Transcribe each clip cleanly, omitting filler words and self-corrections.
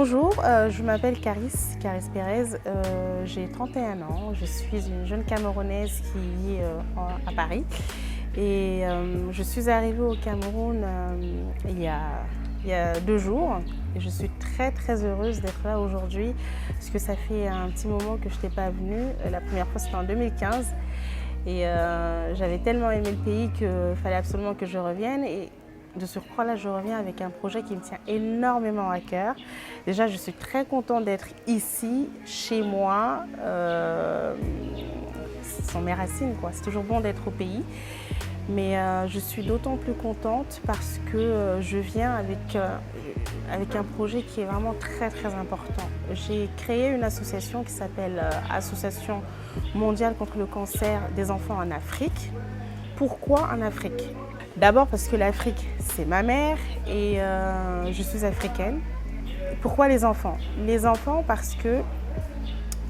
Bonjour, je m'appelle Caris Pérez, j'ai 31 ans, je suis une jeune Camerounaise qui vit à Paris et je suis arrivée au Cameroun il y a 2 jours et je suis très heureuse d'être là aujourd'hui parce que ça fait un petit moment que je n'étais pas venue. La première fois c'était en 2015 et j'avais tellement aimé le pays qu'il fallait absolument que je revienne. Et de surcroît, là, je reviens avec un projet qui me tient énormément à cœur. Déjà, je suis très contente d'être ici, chez moi. Ce sont mes racines, quoi. C'est toujours bon d'être au pays. Mais je suis d'autant plus contente parce que je viens avec un projet qui est vraiment très important. J'ai créé une association qui s'appelle Association mondiale contre le cancer des enfants en Afrique. Pourquoi en Afrique ? D'abord parce que l'Afrique, c'est ma mère et je suis africaine. Pourquoi les enfants ? Les enfants parce que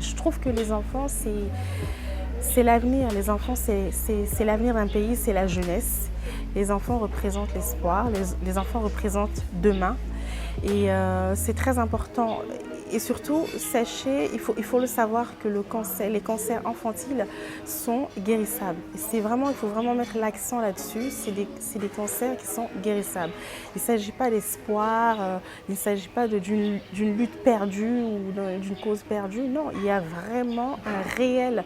je trouve que les enfants, c'est l'avenir. Les enfants, c'est l'avenir d'un pays, c'est la jeunesse. Les enfants représentent l'espoir, les enfants représentent demain. Et c'est très important. Et surtout, sachez, il faut le savoir que les cancers infantiles sont guérissables. Il faut vraiment mettre l'accent là-dessus. C'est des cancers qui sont guérissables. Il ne s'agit pas d'espoir, il ne s'agit pas d'une lutte perdue ou d'une cause perdue. Non, il y a vraiment un réel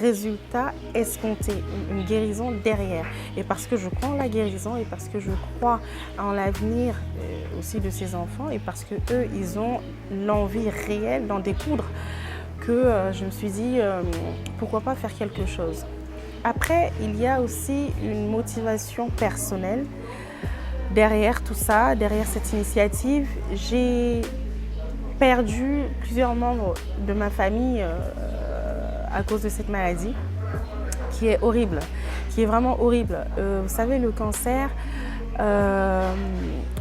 résultat escompté, une guérison derrière. Et parce que je crois en la guérison et parce que je crois en l'avenir aussi de ces enfants et parce que eux, ils ont l'envie réelle d'en découdre que je me suis dit pourquoi pas faire quelque chose. Après, il y a aussi une motivation personnelle derrière tout ça, derrière cette initiative. J'ai perdu plusieurs membres de ma famille à cause de cette maladie qui est horrible, qui est vraiment horrible. Vous savez, le cancer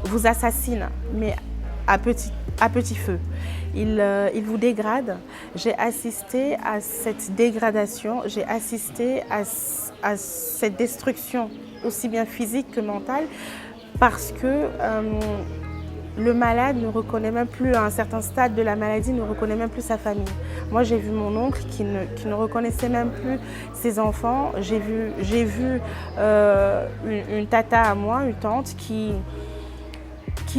vous assassine, mais à petit feu. Il vous dégrade. J'ai assisté à cette dégradation, j'ai assisté à cette destruction, aussi bien physique que mentale, parce que le malade ne reconnaît même plus, à un certain stade de la maladie, ne reconnaît même plus sa famille. Moi, j'ai vu mon oncle qui ne reconnaissait même plus ses enfants. J'ai vu une tata à moi, une tante, qui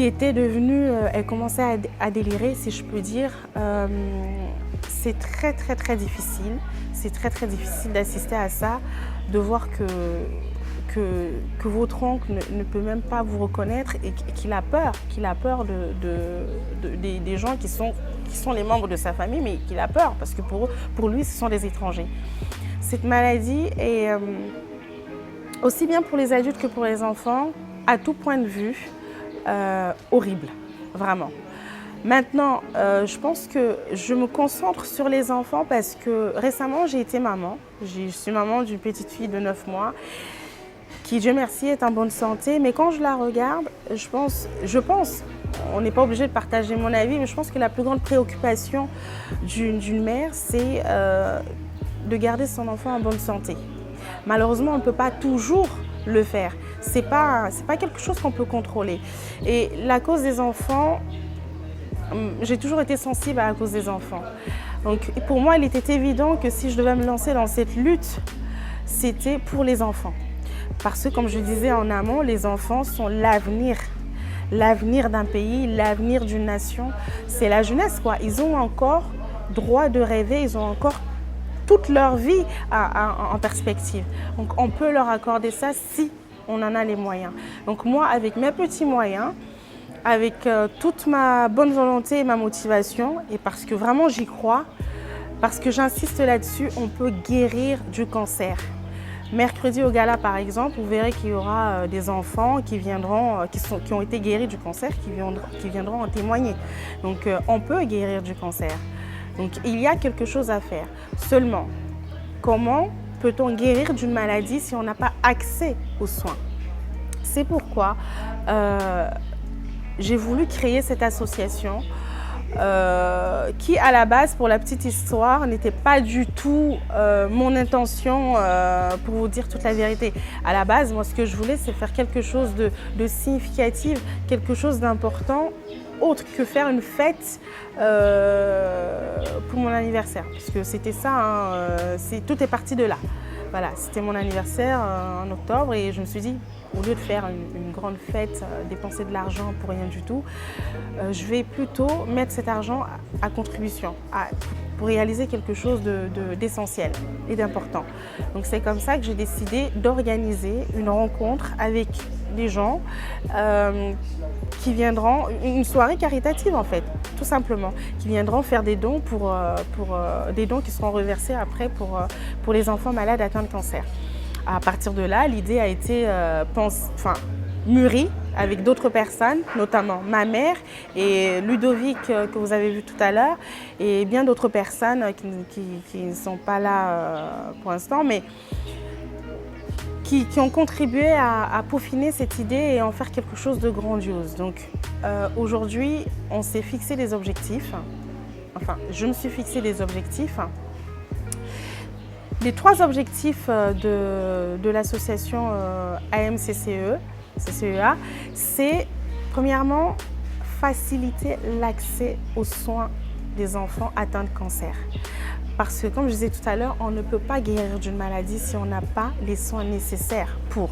était devenue, elle commençait à délirer, si je peux dire. C'est très difficile. C'est très difficile d'assister à ça, de voir que votre oncle ne peut même pas vous reconnaître et qu'il a peur des gens qui sont les membres de sa famille, mais qu'il a peur parce que pour lui, ce sont des étrangers. Cette maladie est aussi bien pour les adultes que pour les enfants, à tout point de vue, horrible, vraiment. Maintenant, je pense que je me concentre sur les enfants parce que récemment, j'ai été maman. Je suis maman d'une petite fille de 9 mois qui, Dieu merci, est en bonne santé. Mais quand je la regarde, je pense, on n'est pas obligé de partager mon avis, mais je pense que la plus grande préoccupation d'une mère, c'est de garder son enfant en bonne santé. Malheureusement, on ne peut pas toujours le faire. C'est pas quelque chose qu'on peut contrôler. Et la cause des enfants, j'ai toujours été sensible à la cause des enfants. Donc pour moi, il était évident que si je devais me lancer dans cette lutte, c'était pour les enfants. Parce que comme je disais en amont, les enfants sont l'avenir d'un pays, l'avenir d'une nation. C'est la jeunesse, quoi. Ils ont encore droit de rêver, ils ont encore toute leur vie en perspective. Donc on peut leur accorder ça si on en a les moyens. Donc moi, avec mes petits moyens, avec toute ma bonne volonté et ma motivation, et parce que vraiment j'y crois, parce que j'insiste là-dessus, on peut guérir du cancer. Mercredi au gala, par exemple, vous verrez qu'il y aura des enfants qui ont été guéris du cancer, qui viendront en témoigner. Donc on peut guérir du cancer. Donc il y a quelque chose à faire. Seulement, comment peut-on guérir d'une maladie si on n'a pas accès aux soins ? C'est pourquoi j'ai voulu créer cette association qui à la base, pour la petite histoire, n'était pas du tout mon intention pour vous dire toute la vérité. À la base, moi ce que je voulais, c'est faire quelque chose de significatif, quelque chose d'important, autre que faire une fête pour mon anniversaire. Parce que c'était ça, hein, tout est parti de là. Voilà, c'était mon anniversaire en octobre et je me suis dit, au lieu de faire une grande fête, dépenser de l'argent pour rien du tout, je vais plutôt mettre cet argent à contribution, pour réaliser quelque chose d'essentiel et d'important. Donc c'est comme ça que j'ai décidé d'organiser une rencontre avec des gens qui viendront, une soirée caritative en fait, tout simplement, qui viendront faire des dons des dons qui seront reversés après pour les enfants malades atteints de cancer. À partir de là, l'idée a été mûrie avec d'autres personnes, notamment ma mère et Ludovic que vous avez vu tout à l'heure, et bien d'autres personnes qui ne sont pas là pour l'instant, mais qui ont contribué à peaufiner cette idée et en faire quelque chose de grandiose. Donc aujourd'hui, on s'est fixé des objectifs, enfin je me suis fixé des objectifs. Les 3 objectifs de l'association AMCCEA, c'est premièrement faciliter l'accès aux soins des enfants atteints de cancer. Parce que comme je disais tout à l'heure, on ne peut pas guérir d'une maladie si on n'a pas les soins nécessaires pour.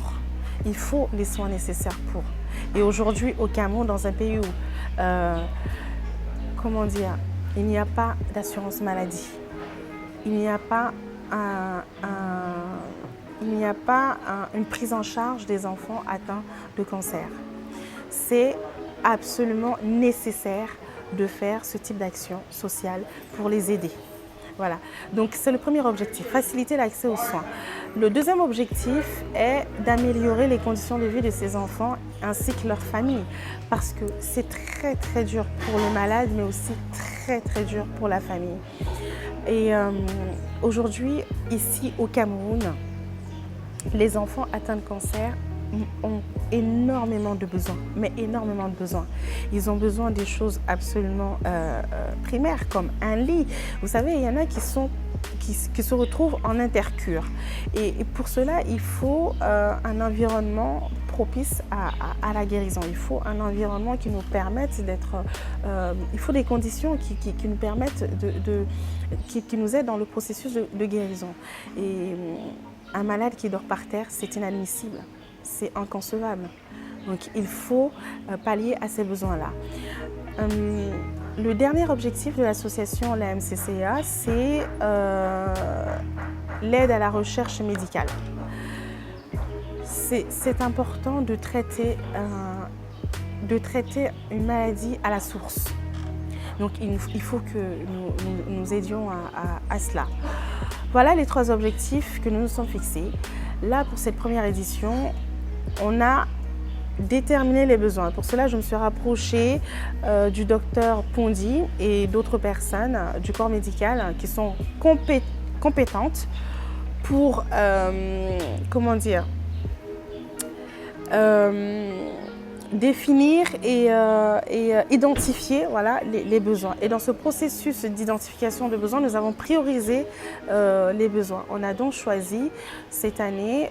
Il faut les soins nécessaires pour. Et aujourd'hui au Cameroun, dans un pays où, il n'y a pas d'assurance maladie, il n'y a pas une prise en charge des enfants atteints de cancer. C'est absolument nécessaire de faire ce type d'action sociale pour les aider. Voilà, donc c'est le premier objectif, faciliter l'accès aux soins. Le deuxième objectif est d'améliorer les conditions de vie de ces enfants ainsi que leur famille, parce que c'est très très dur pour le malade, mais aussi très très dur pour la famille. Et aujourd'hui, ici au Cameroun, les enfants atteints de cancer ont énormément de besoins, mais énormément de besoins. Ils ont besoin des choses absolument primaires, comme un lit. Vous savez, il y en a qui se retrouvent en intercure. Et pour cela, il faut un environnement propice à la guérison. Il faut un environnement qui nous permette d'être... il faut des conditions qui nous permettent qui nous aident dans le processus de guérison. Et un malade qui dort par terre, c'est inadmissible. C'est inconcevable. Donc il faut pallier à ces besoins-là. Le dernier objectif de l'association l'AMCCEA, c'est l'aide à la recherche médicale. C'est important de traiter une maladie à la source. Donc il faut que nous aidions à cela. Voilà les 3 objectifs que nous nous sommes fixés. Là, pour cette première édition, on a déterminé les besoins. Pour cela, je me suis rapprochée du docteur Pondi et d'autres personnes du corps médical qui sont compétentes pour, définir et identifier les besoins. Et dans ce processus d'identification de besoins, nous avons priorisé les besoins. On a donc choisi cette année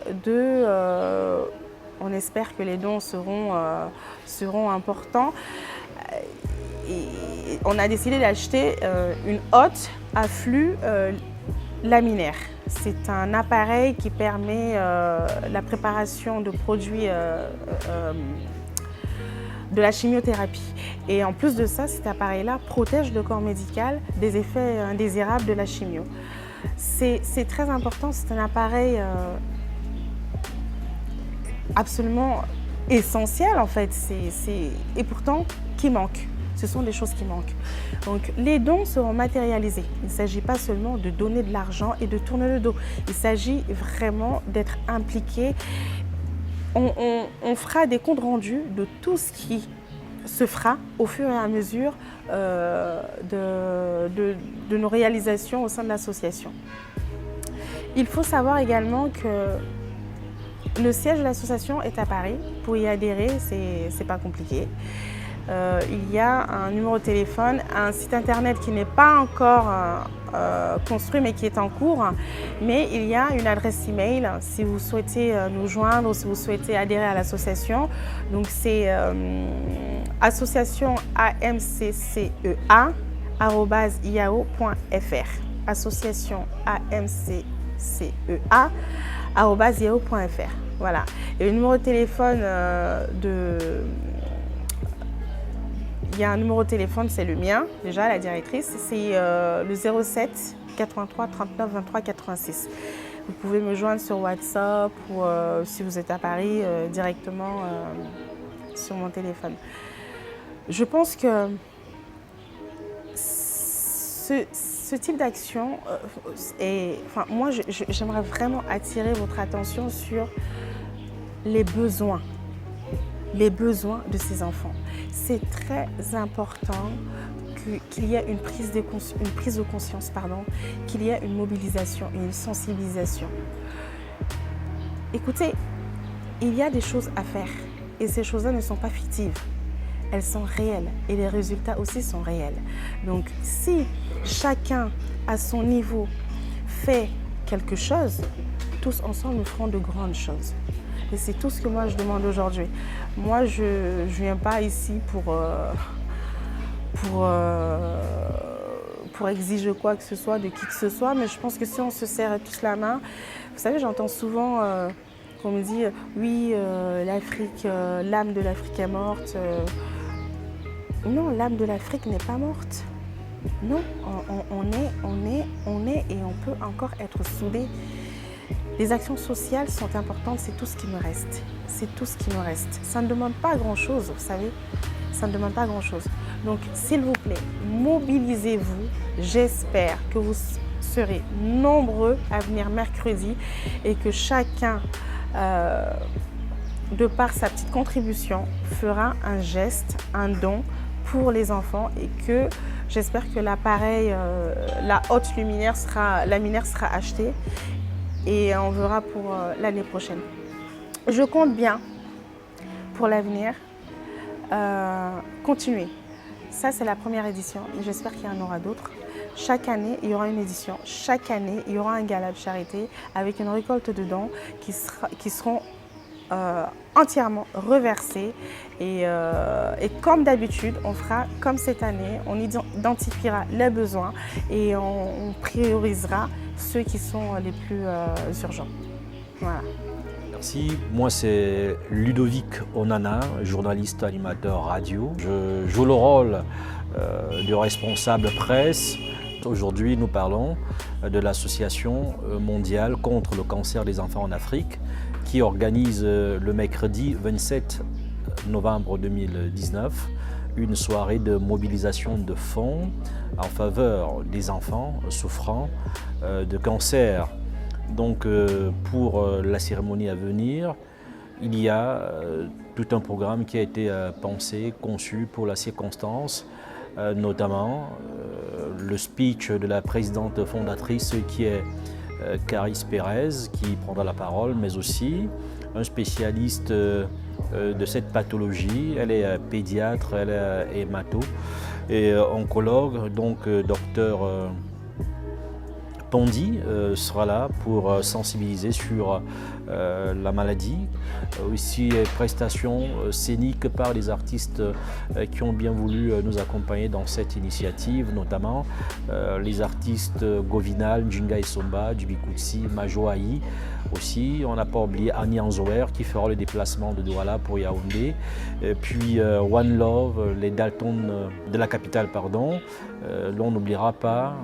on espère que les dons seront importants. Et on a décidé d'acheter une hotte à flux laminaire. C'est un appareil qui permet la préparation de produits de la chimiothérapie. Et en plus de ça, cet appareil-là protège le corps médical des effets indésirables de la chimio. C'est très important, c'est un appareil absolument essentiel en fait, et pourtant qui manque. Ce sont des choses qui manquent. Donc les dons seront matérialisés. Il ne s'agit pas seulement de donner de l'argent et de tourner le dos. Il s'agit vraiment d'être impliqué. On fera des comptes rendus de tout ce qui se fera au fur et à mesure de nos réalisations au sein de l'association. Il faut savoir également que le siège de l'association est à Paris. Pour y adhérer, c'est pas compliqué. il y a un numéro de téléphone, un site internet qui n'est pas encore construit mais qui est en cours. Mais il y a une adresse email si vous souhaitez nous joindre ou si vous souhaitez adhérer à l'association. Donc c'est associationamccea@yahoo.fr. associationamccea@yahoo.fr. Voilà. Et le numéro de téléphone il y a un numéro de téléphone, c'est le mien, déjà, la directrice, c'est le 07 83 39 23 86. Vous pouvez me joindre sur WhatsApp ou si vous êtes à Paris, directement sur mon téléphone. Je pense que ce type d'action, moi, j'aimerais vraiment attirer votre attention sur les besoins de ces enfants. C'est très important qu'il y ait une prise de conscience, qu'il y ait une mobilisation, une sensibilisation. Écoutez, il y a des choses à faire et ces choses-là ne sont pas fictives. Elles sont réelles et les résultats aussi sont réels. Donc si chacun à son niveau fait quelque chose, tous ensemble nous ferons de grandes choses. Et c'est tout ce que moi je demande aujourd'hui. Moi je ne viens pas ici pour exiger quoi que ce soit de qui que ce soit, mais je pense que si on se serre tous la main, vous savez, j'entends souvent qu'on me dit oui, l'Afrique, l'âme de l'Afrique est morte. Non, l'âme de l'Afrique n'est pas morte. Non, on est et on peut encore être soudés. Les actions sociales sont importantes, c'est tout ce qui me reste. C'est tout ce qui me reste. Ça ne demande pas grand-chose, vous savez. Ça ne demande pas grand-chose. Donc, s'il vous plaît, mobilisez-vous. J'espère que vous serez nombreux à venir mercredi et que chacun, de par sa petite contribution, fera un geste, un don pour les enfants et que j'espère que l'appareil, la haute luminaire sera achetée et on verra pour l'année prochaine. Je compte bien pour l'avenir continuer. Ça, c'est la première édition, mais j'espère qu'il y en aura d'autres. Chaque année, il y aura une édition. Chaque année, il y aura un gala de charité avec une récolte de dons qui seront entièrement reversés. Et comme d'habitude, on fera comme cette année, on identifiera les besoins et on priorisera ceux qui sont les plus urgents. Voilà. Merci. Moi, c'est Ludovic Onana, journaliste, animateur radio. Je joue le rôle du responsable presse. Aujourd'hui, nous parlons de l'Association mondiale contre le cancer des enfants en Afrique qui organise le mercredi 27 novembre 2019 une soirée de mobilisation de fonds en faveur des enfants souffrant de cancer. Donc pour la cérémonie à venir, il y a tout un programme qui a été pensé, conçu pour la circonstance, notamment le speech de la présidente fondatrice qui est Caris Pérez qui prendra la parole, mais aussi un spécialiste de cette pathologie. Elle est pédiatre, elle est hémato et oncologue, donc docteur Pondi sera là pour sensibiliser sur la maladie. Aussi prestations scéniques par les artistes qui ont bien voulu nous accompagner dans cette initiative, notamment les artistes Govinal, Njinga Isomba, Djibikutsi, Majoaï. Aussi, on n'a pas oublié Annie Anzoer qui fera le déplacement de Douala pour Yaoundé. Puis One Love, les Dalton de la capitale, pardon. L'on n'oubliera pas.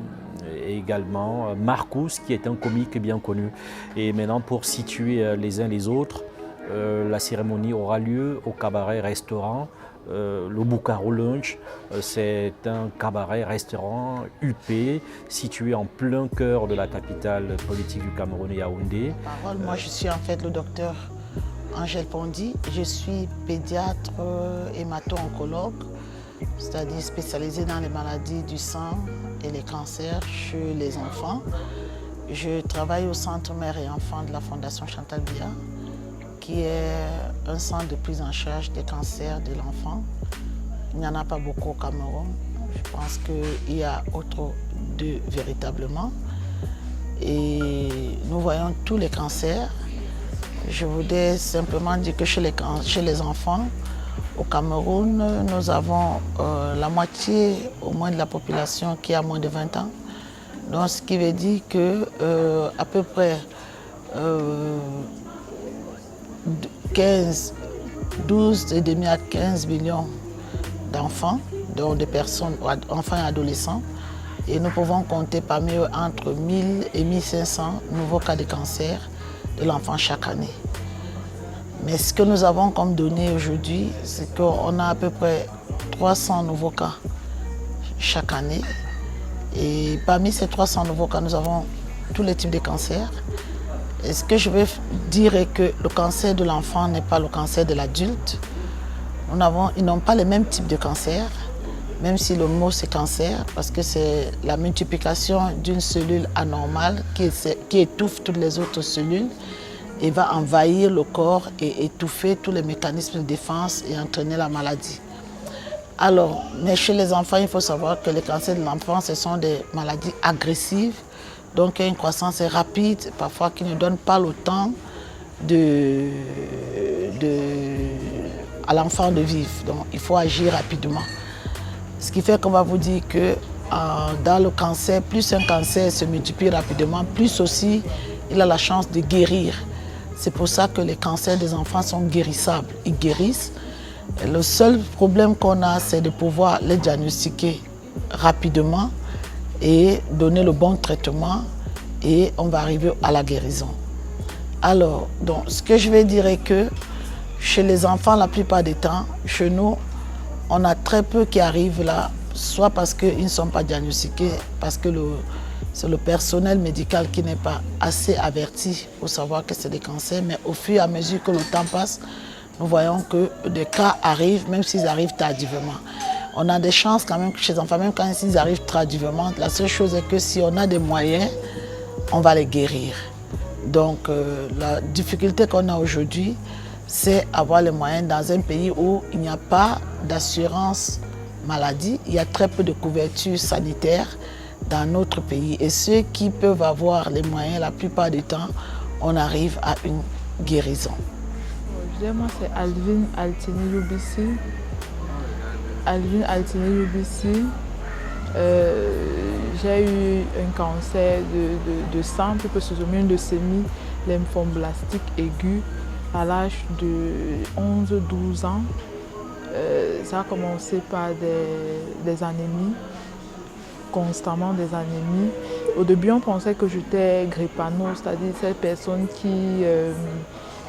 Et également Marcus qui est un comique bien connu. Et maintenant pour situer les uns les autres, la cérémonie aura lieu au cabaret-restaurant le Bukaro Lunch. C'est un cabaret-restaurant UP situé en plein cœur de la capitale politique du Cameroun, Yaoundé. Moi je suis en fait le docteur Angèle Pondi, je suis pédiatre hémato-oncologue, c'est-à-dire spécialisée dans les maladies du sang et les cancers chez les enfants. Je travaille au Centre Mère et Enfants de la Fondation Chantal Biya, qui est un centre de prise en charge des cancers de l'enfant. il n'y en a pas beaucoup au Cameroun. Je pense qu'il y a autre d'eux véritablement. Et nous voyons tous les cancers. Je voudrais simplement dire que chez les enfants, au Cameroun, nous avons la moitié au moins de la population qui a moins de 20 ans. Donc, ce qui veut dire que à peu près 12 et demi à 15 millions d'enfants, donc de personnes, enfants et adolescents. Et nous pouvons compter parmi eux entre 1000 et 1500 nouveaux cas de cancer de l'enfant chaque année. Mais ce que nous avons comme données aujourd'hui, c'est qu'on a à peu près 300 nouveaux cas chaque année. Et parmi ces 300 nouveaux cas, nous avons tous les types de cancers. Et ce que je veux dire est que le cancer de l'enfant n'est pas le cancer de l'adulte. Ils n'ont pas les mêmes types de cancers, même si le mot c'est cancer, parce que c'est la multiplication d'une cellule anormale qui étouffe toutes les autres cellules et va envahir le corps et étouffer tous les mécanismes de défense et entraîner la maladie. Alors, mais chez les enfants, il faut savoir que les cancers de l'enfant, ce sont des maladies agressives, donc il y a une croissance rapide, parfois qui ne donne pas le temps à l'enfant de vivre. Donc il faut agir rapidement. Ce qui fait qu'on va vous dire que dans le cancer, plus un cancer se multiplie rapidement, plus aussi il a la chance de guérir. C'est pour ça que les cancers des enfants sont guérissables. Ils guérissent. Et le seul problème qu'on a, c'est de pouvoir les diagnostiquer rapidement et donner le bon traitement et on va arriver à la guérison. Alors, donc, ce que je vais dire est que chez les enfants, la plupart des temps, chez nous, on a très peu qui arrivent là, soit parce qu'ils ne sont pas diagnostiqués, parce que c'est le personnel médical qui n'est pas assez averti pour savoir que c'est des cancers, mais au fur et à mesure que le temps passe, nous voyons que des cas arrivent, même s'ils arrivent tardivement. On a des chances quand même chez les enfants, même quand ils arrivent tardivement, la seule chose est que si on a des moyens, on va les guérir. Donc la difficulté qu'on a aujourd'hui, c'est avoir les moyens dans un pays où il n'y a pas d'assurance maladie, il y a très peu de couverture sanitaire dans notre pays. Et ceux qui peuvent avoir les moyens, la plupart du temps, on arrive à une guérison. Moi, c'est Alvin Altini Youbissi. Alvin Altini Youbissi. J'ai eu un cancer de sang, plus précisément une leucémie lymphoblastique aiguë à l'âge de 11-12 ans. Ça a commencé par des anémies, constamment des anémies. Au début, on pensait que j'étais grépano, c'est-à-dire ces personnes qui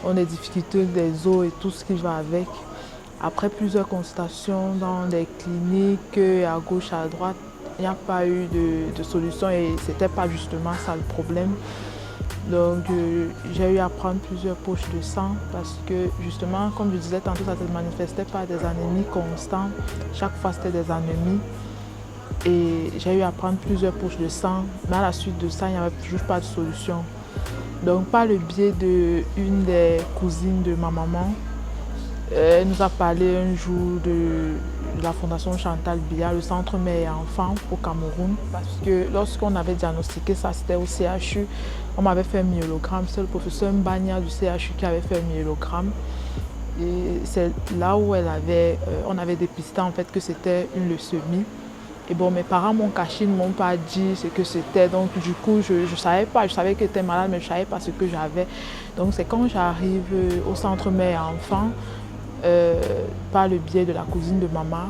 ont des difficultés des os et tout ce qui va avec. Après plusieurs consultations dans des cliniques à gauche, à droite, il n'y a pas eu de solution et ce n'était pas justement ça le problème. Donc j'ai eu à prendre plusieurs poches de sang parce que justement, comme je disais tantôt, ça se manifestait par des anémies constantes. Chaque fois c'était des anémies. Et j'ai eu à prendre plusieurs poches de sang. Mais à la suite de ça, il n'y avait toujours pas de solution. Donc par le biais d'une des cousines de ma maman, elle nous a parlé un jour de la Fondation Chantal Biya, le centre mère et enfant au Cameroun. Parce que lorsqu'on avait diagnostiqué ça, c'était au CHU. On m'avait fait un myélogramme, c'est le professeur Mbania du CHU qui avait fait un myélogramme. Et c'est là où on avait dépisté en fait que c'était une leucémie. Et bon, mes parents m'ont caché, ils ne m'ont pas dit ce que c'était. Donc du coup, je ne savais pas, je savais que j'étais malade, mais je ne savais pas ce que j'avais. Donc c'est quand j'arrive au centre mère et enfant, par le biais de la cousine de maman.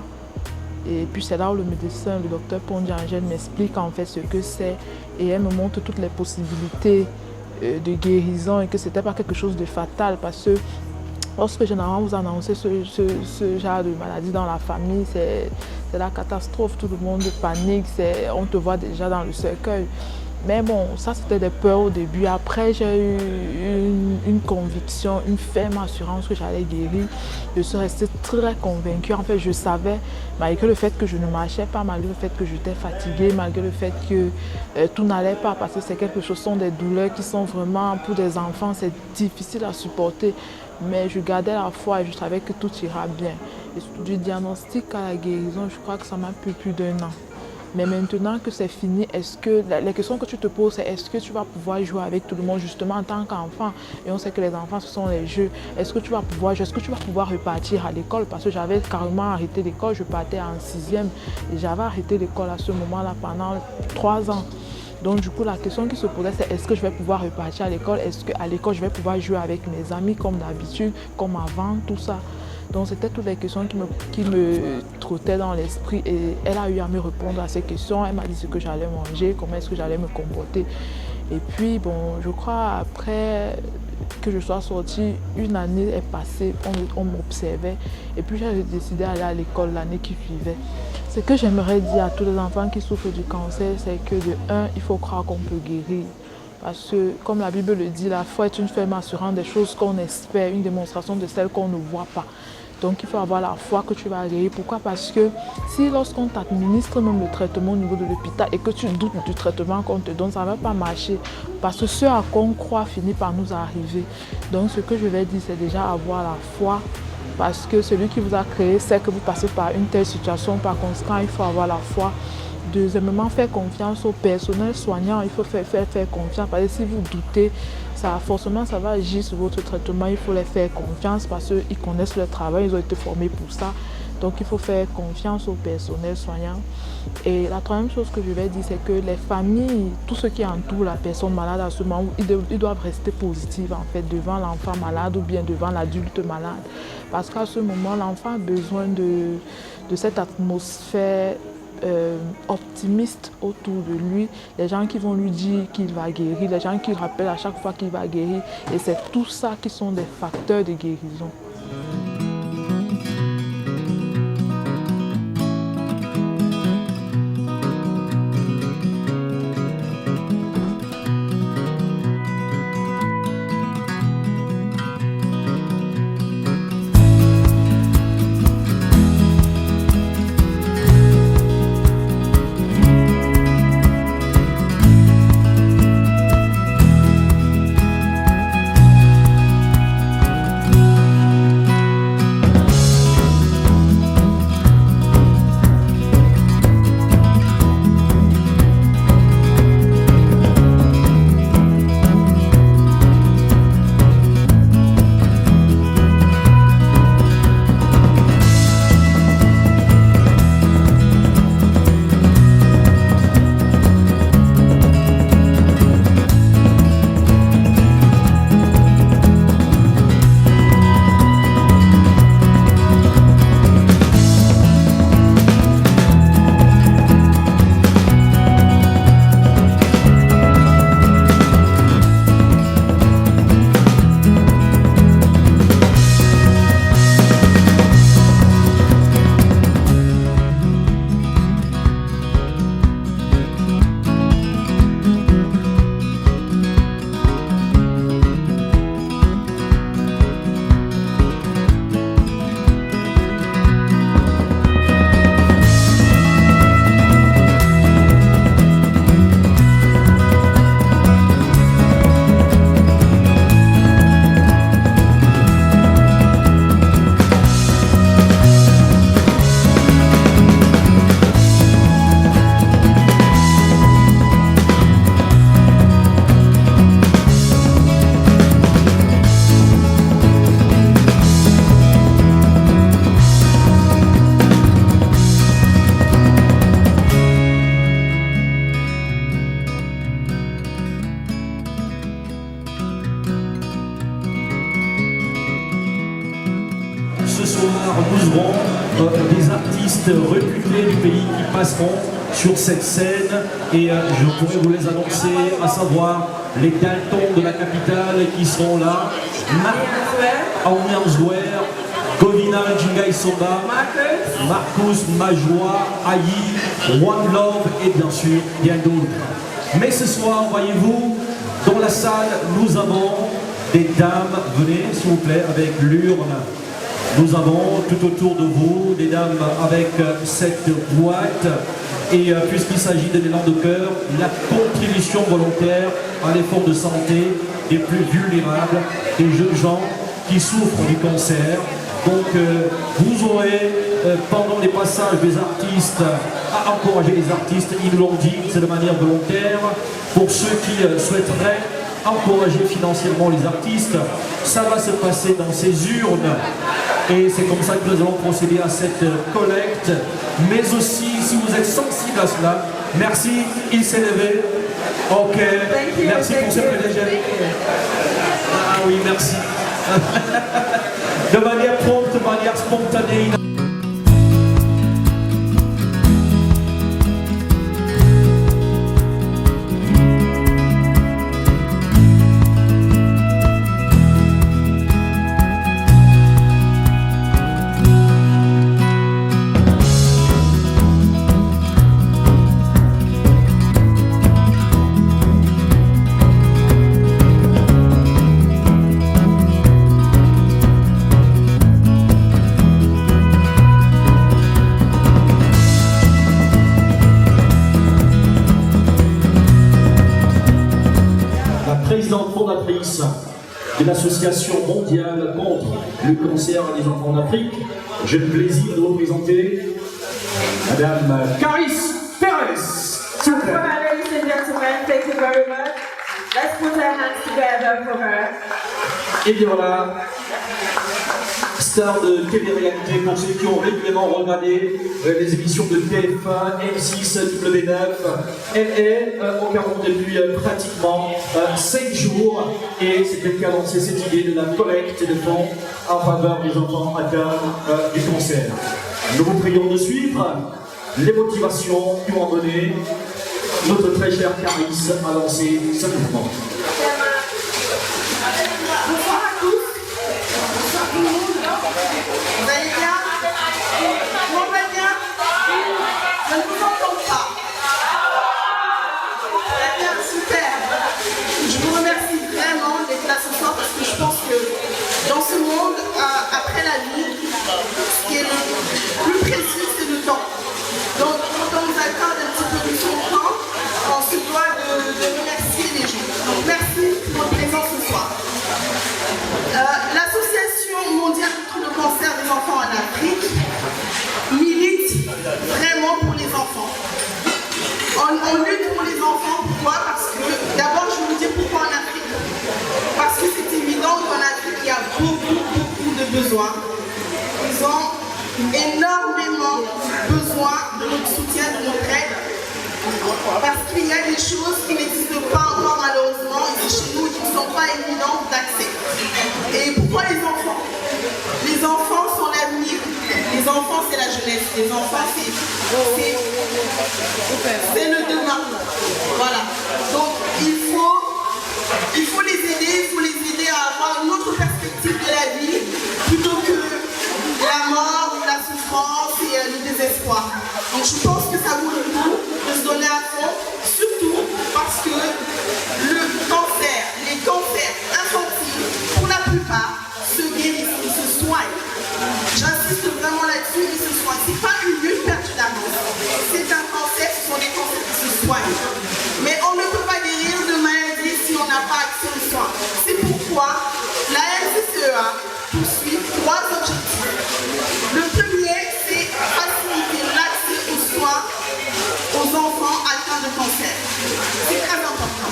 Et puis c'est là où le médecin, le docteur Pondi Angèle m'explique en fait ce que c'est. Et elle me montre toutes les possibilités de guérison et que ce n'était pas quelque chose de fatal parce que lorsque généralement vous annoncez ce genre de maladie dans la famille, c'est la catastrophe, tout le monde panique, on te voit déjà dans le cercueil. Mais bon, ça c'était des peurs au début. Après, j'ai eu une conviction, une ferme assurance que j'allais guérir. Je suis restée très convaincue. En fait, je savais, malgré le fait que je ne marchais pas, malgré le fait que j'étais fatiguée, malgré le fait que tout n'allait pas, parce que c'est quelque chose, ce sont des douleurs qui sont vraiment, pour des enfants, c'est difficile à supporter. Mais je gardais la foi et je savais que tout ira bien. Et du diagnostic à la guérison, je crois que ça m'a pris plus d'1 an. Mais maintenant que c'est fini, est-ce que les questions que tu te poses, c'est est-ce que tu vas pouvoir jouer avec tout le monde justement en tant qu'enfant? Et on sait que les enfants, ce sont les jeux. Est-ce que tu vas pouvoir jouer? Est-ce que tu vas pouvoir repartir à l'école? Parce que j'avais carrément arrêté l'école, je partais en 6e et j'avais arrêté l'école à ce moment-là pendant 3 ans. Donc du coup, la question qui se posait, c'est est-ce que je vais pouvoir repartir à l'école? Est-ce qu'à l'école, je vais pouvoir jouer avec mes amis comme d'habitude, comme avant, tout ça? Donc c'était toutes les questions qui me trottaient dans l'esprit et elle a eu à me répondre à ces questions. Elle m'a dit ce que j'allais manger, comment est-ce que j'allais me comporter. Et puis bon, je crois après que je sois sortie, 1 année est passée, on m'observait et puis j'ai décidé d'aller à l'école l'année qui suivait. Ce que j'aimerais dire à tous les enfants qui souffrent du cancer, c'est que de 1, il faut croire qu'on peut guérir. Parce que, comme la Bible le dit, la foi est une ferme assurance des choses qu'on espère, une démonstration de celles qu'on ne voit pas. Donc il faut avoir la foi que tu vas guérir. Pourquoi? Parce que si lorsqu'on t'administre même le traitement au niveau de l'hôpital et que tu doutes du traitement qu'on te donne, ça ne va pas marcher. Parce que ce à quoi on croit finit par nous arriver. Donc ce que je vais dire, c'est déjà avoir la foi. Parce que celui qui vous a créé sait que vous passez par une telle situation. Par conséquent, il faut avoir la foi. Deuxièmement, faire confiance au personnel soignant. Il faut faire confiance. Parce que si vous doutez, forcément, ça va agir sur votre traitement. Il faut les faire confiance parce qu'ils connaissent le travail, ils ont été formés pour ça. Donc, il faut faire confiance au personnel soignant. Et la troisième chose que je vais dire, c'est que les familles, tous ceux qui entourent la personne malade à ce moment, ils doivent rester positifs en fait, devant l'enfant malade ou bien devant l'adulte malade. Parce qu'à ce moment, l'enfant a besoin de cette atmosphère optimiste autour de lui, les gens qui vont lui dire qu'il va guérir, les gens qui rappellent à chaque fois qu'il va guérir. Et c'est tout ça qui sont des facteurs de guérison. Ce soir, nous aurons des artistes réputés du pays qui passeront sur cette scène et je pourrais vous les annoncer, à savoir les Daltons de la capitale qui seront là, Aoumianswer, Govina Jingai Soba, Marcus Majoa, Ayi, One Love et bien sûr bien d'autres. Mais ce soir, voyez-vous, dans la salle, nous avons des dames, venez s'il vous plaît avec l'urne. Nous avons tout autour de vous des dames avec cette boîte et puisqu'il s'agit d'un élan de cœur, la contribution volontaire à l'effort de santé des plus vulnérables, des jeunes gens qui souffrent du cancer. Donc vous aurez pendant les passages des artistes à encourager les artistes, ils l'ont dit, c'est de manière volontaire. Pour ceux qui souhaiteraient encourager financièrement les artistes, ça va se passer dans ces urnes. Et c'est comme ça que nous allons procéder à cette collecte. Mais aussi, si vous êtes sensible à cela, merci, il s'est levé. Ok, merci pour ce privilège. Ah oui, merci. De manière prompte, de manière spontanée. Présidente fondatrice de l'Association mondiale contre le cancer des enfants en Afrique, j'ai le plaisir de représenter Madame Caris Perez. S'il vous plaît. Ladies and gentlemen, thank you very much. Let's put our hands together for her. Et bien voilà, star de télé-réalité pour ceux qui ont régulièrement regardé les émissions de TF1, M6, W9. Elle est au Cameroun depuis pratiquement 5 jours et c'est elle qui a lancé cette idée de la collecte de fonds en faveur des enfants atteints du cancer. Nous vous prions de suivre les motivations qui ont amené notre très cher Caris à lancer ce mouvement. Bonsoir à tous. Bonsoir tout le monde. Vous allez bien? Tout le monde va bien? Je ne vous entends pas. Très bien, super. Je vous remercie vraiment d'être là ce soir parce que je pense que dans ce monde, après la vie, ce qui est le plus précieux, c'est le temps. Donc, quand on nous accorde un petit peu de son temps, on se doit de remercier les gens. Donc, merci pour votre présence ce soir. L'Association mondiale contre le cancer des enfants en Afrique milite vraiment pour les enfants. On lutte pour les enfants, pourquoi? Parce que, d'abord, je vais vous dire pourquoi en Afrique. Parce que c'est évident qu'en Afrique, il y a beaucoup de besoins. Ils ont énormément besoin de notre soutien, de notre aide. Parce qu'il y a des choses qui n'existent pas encore malheureusement ici chez nous qui ne sont pas évidentes d'accès. Et pourquoi les enfants? Les enfants sont l'avenir. Les enfants, c'est la jeunesse. Les enfants, c'est le demain. Voilà. Donc, il faut les aider à avoir une autre perspective de la vie plutôt que la mort ou la souffrance et le désespoir. Donc, je pense que ça vaut le coup de se donner à fond, surtout parce que les cancers infantiles, pour la plupart, se guérissent, ils se soignent. J'insiste vraiment là-dessus, ils se soignent. Ce n'est pas une lutte perdue d'avance. C'est un cancer, ce sont des cancers qui se soignent. Mais on ne peut pas guérir de maladie si on n'a pas accès aux soins. C'est pourquoi la FCCEA poursuit 3 objectifs. Le premier, c'est faciliter l'accès aux soins aux enfants atteints de cancer. C'est très important.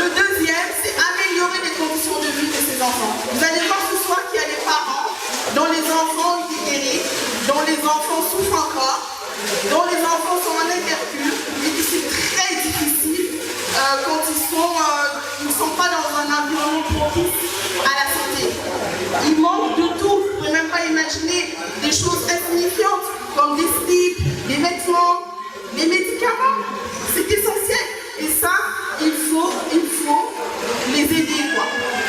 Le deuxième, c'est améliorer les conditions de vie de ces enfants. Vous allez voir ce soir qu'il y a des parents dont les enfants ont été guéris, dont les enfants souffrent encore, dont les enfants sont en intercule et que c'est très difficile quand ils ne sont pas dans un environnement propice à la santé. Ils manquent de tout. Vous ne pouvez même pas imaginer des choses insignifiantes comme des slips, des vêtements, des médicaments. C'est essentiel. Et ça, il faut les aider, quoi.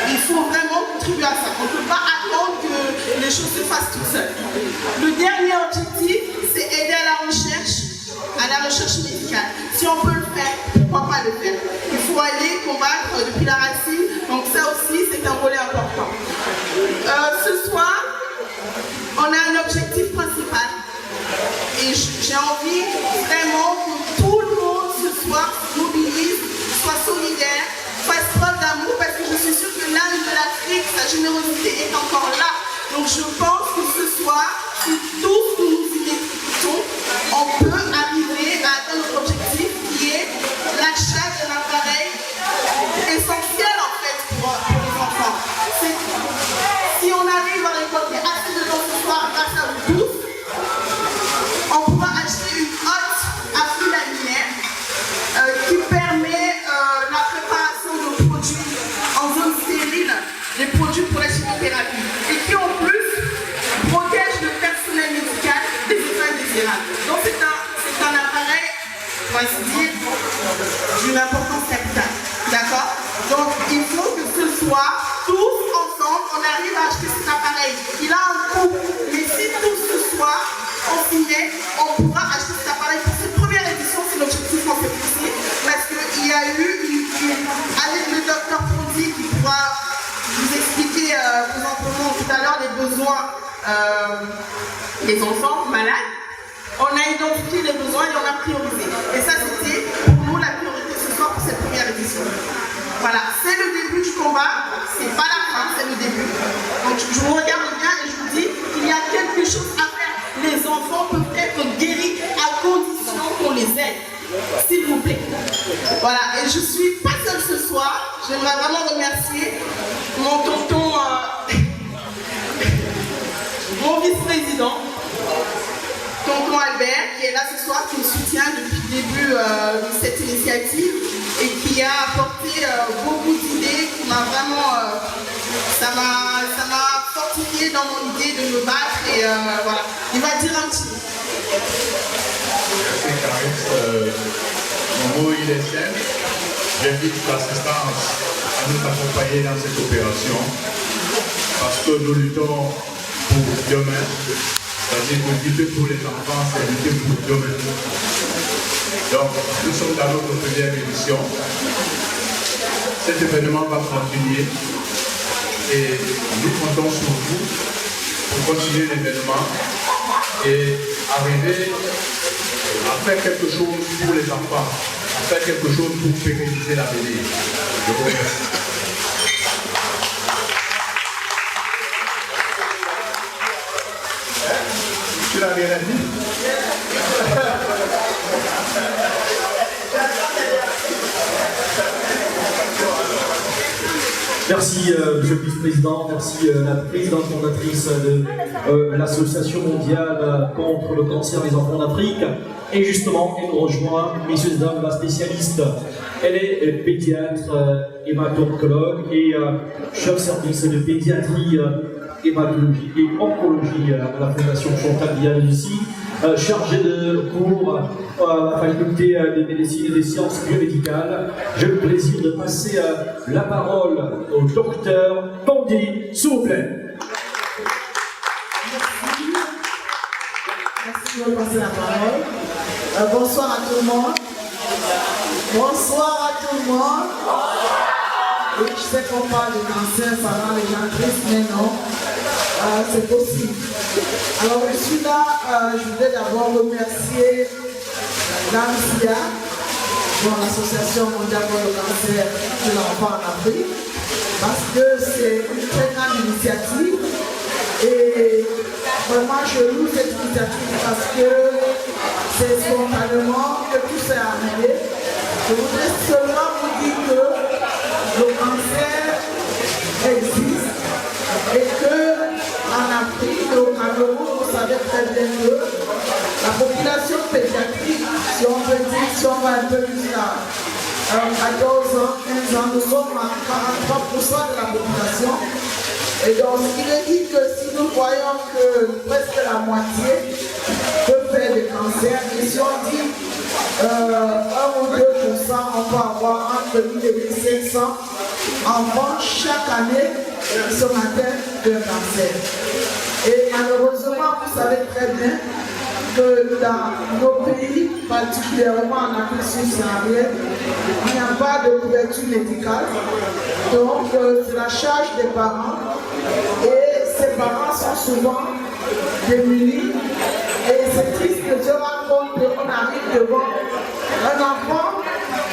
Il faut vraiment contribuer à ça. On ne peut pas attendre que les choses se fassent toutes seules. Le dernier objectif, c'est aider à la recherche médicale. Si on peut le faire, pourquoi pas le faire? Il faut aller combattre depuis la racine. Donc ça aussi, c'est un volet important. Ce soir, on a un objectif principal. Et j'ai envie vraiment que tout le monde ce soir mobilise, soit solidaire, fasse preuve d'amour, parce que je suis sûre que l'âme de l'Afrique, ça générosité est encore là. Donc je pense que ce soir, si tous nous nous y mettons, on peut arriver à atteindre notre objectif qui est l'achat d'un appareil essentiel en fait pour les enfants. Si on arrive à récolter assez de temps ce soir grâce à vous tous, on pourra acheter une hotte à flux laminaire qui permet la préparation de produits en zone stérile, des produits pour la chimiothérapie, et qui en plus protège le personnel médical des effets indésirables. Donc c'est un appareil, on va se dire, d'une importance capitale. D'accord? Donc il faut que ce soir, tous ensemble, on arrive à acheter cet appareil. Il a un coût, mais si tous ce soir, on s'y met, on pourra acheter cet appareil pour cette première édition, c'est l'objectif qu'on s'est fixé, parce qu'il y a eu, avec le docteur Pondy qui pourra vous expliquer plus amplement tout à l'heure les besoins des enfants malades, on a identifié les besoins et on a priorisé. Et ça, c'était pour nous la priorité ce soir pour cette première édition. Voilà, c'est le début du combat, c'est pas la fin, c'est le début. Donc je vous regarde bien et je vous dis qu'il y a quelque chose à faire. Les enfants peuvent être guéris à condition qu'on les aide, s'il vous plaît. Voilà, et je suis pas seule ce soir, j'aimerais vraiment remercier mon tonton, mon vice-président, tonton Albert, qui est là ce soir, qui me soutient depuis le début de cette initiative et qui a apporté beaucoup d'idées, qui m'a vraiment, ça m'a fortifié dans mon idée de me battre et voilà. Il va dire un petit mot. Merci Clarisse. Mon mot il est simple. J'invite l'assistance à nous accompagner dans cette opération parce que nous luttons pour demain. C'est-à-dire que lutter pour les enfants, c'est lutter pour demain. Donc, nous sommes dans notre première édition. Cet événement va continuer et nous comptons sur vous pour continuer l'événement et arriver à faire quelque chose pour les enfants, à faire quelque chose pour pérenniser l'avenir. Je vous remercie. Tu l'as bien dit? Merci, monsieur le vice-président, merci la présidente fondatrice de l'Association mondiale contre le cancer des enfants d'Afrique. Et justement, elle nous rejoint, messieurs et dames, la spécialiste. Elle est pédiatre, hémato-oncologue et chef service de pédiatrie, hématologie et oncologie à la Fondation Chantal Diaz ici, chargée de cours à la faculté de médecine et des sciences biomédicales. J'ai le plaisir de passer la parole au docteur Pondy, s'il vous plaît. Merci de me passer la parole. Bonsoir à tout le monde. Bonsoir à tout le monde. Oui, je sais qu'on parle de cancer, ça rend les gens tristes, mais non, c'est possible. Alors je suis là, je voudrais d'abord remercier l'AMSIA, l'Association mondiale contre le cancer de l'enfant en Afrique, parce que c'est une très grande initiative et vraiment je loue cette initiative parce que c'est spontanément que tout s'est arrivé. Je voudrais seulement vous dire que le cancer existe et qu'en Afrique, au Cameroun, vous savez très bien que la population pédiatrique, si on veut dire, si on va un peu jusqu'à 14 ans, 15 ans, nous sommes à 43% de la population. Et donc, il est dit que si nous voyons que presque la moitié peut faire des cancers, et si on dit 1 ou 2%, on peut avoir entre 1000 et 1500 enfants chaque année qui sont atteints d'un cancer. Et malheureusement, vous savez très bien que dans nos pays, particulièrement en Afrique subsaharienne, il n'y a pas de couverture médicale. Donc, c'est la charge des parents. Et ces parents sont souvent démunis. Et c'est triste de se rendre compte qu'on arrive devant un enfant,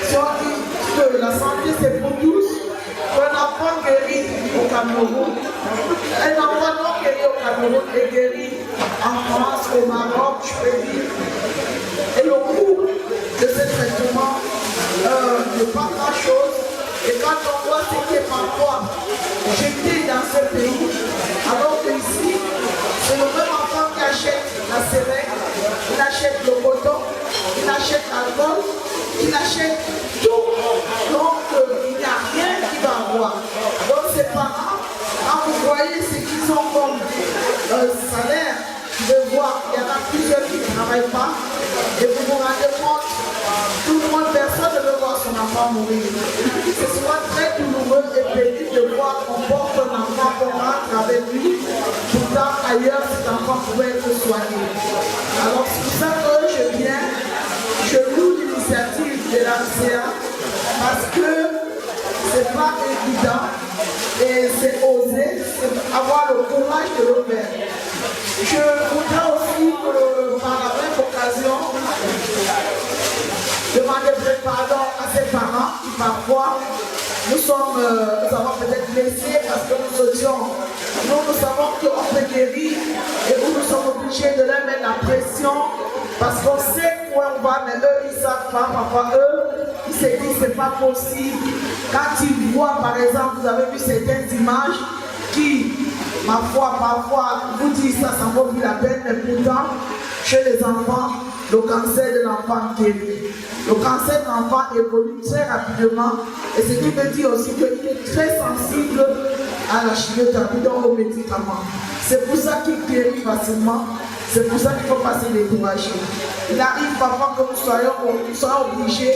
si on dit que la santé c'est pour tous, qu'un enfant guéri au Cameroun. Cameroun. Un enfant non guéri au Cameroun est guéri en France, au Maroc, je peux dire. Et le coût de ce traitement n'est pas grand-chose. Et quand on voit ce qui est parfois jeté dans ce pays, alors que ici, c'est le même enfant qui achète la seringue, il achète le coton, il achète l'alcool, il achète tout. Donc, il n'y a rien qui va avoir. Donc, ces parents, quand vous voyez ce qu'ils ont comme salaire, vous devez voir, il y en a plusieurs qui ne travaillent pas, et vous vous rendez compte, tout le monde, personne ne veut voir son enfant mourir. C'est souvent très douloureux et pénible de voir qu'on porte un enfant, qu'on rentre avec lui, pourtant ailleurs cet enfant pouvait être soigné. Alors c'est pour ça que je viens, je loue l'initiative de l'ACA parce que c'est pas évident et c'est osé, c'est avoir le courage de le faire. Je voudrais aussi, par la même occasion, demander pardon à ses parents qui parfois nous avons peut-être blessés parce que nous savons qu'on peut guérir et nous sommes obligés de leur mettre la pression parce qu'on sait où on va, mais eux ils ne savent pas. Parfois eux, ils se disent c'est pas possible. Quand ils voient par exemple, vous avez vu certaines images qui, ma foi, parfois vous disent ça vaut plus la peine, mais pourtant, chez les enfants, le cancer de l'enfant guérit. Le cancer de l'enfant évolue très rapidement et ce qui veut dire aussi qu'il est très sensible à la chimiothérapie, donc aux médicaments. C'est pour ça qu'il guérit facilement, c'est pour ça qu'il ne faut pas se décourager. Il arrive parfois que nous soyons obligés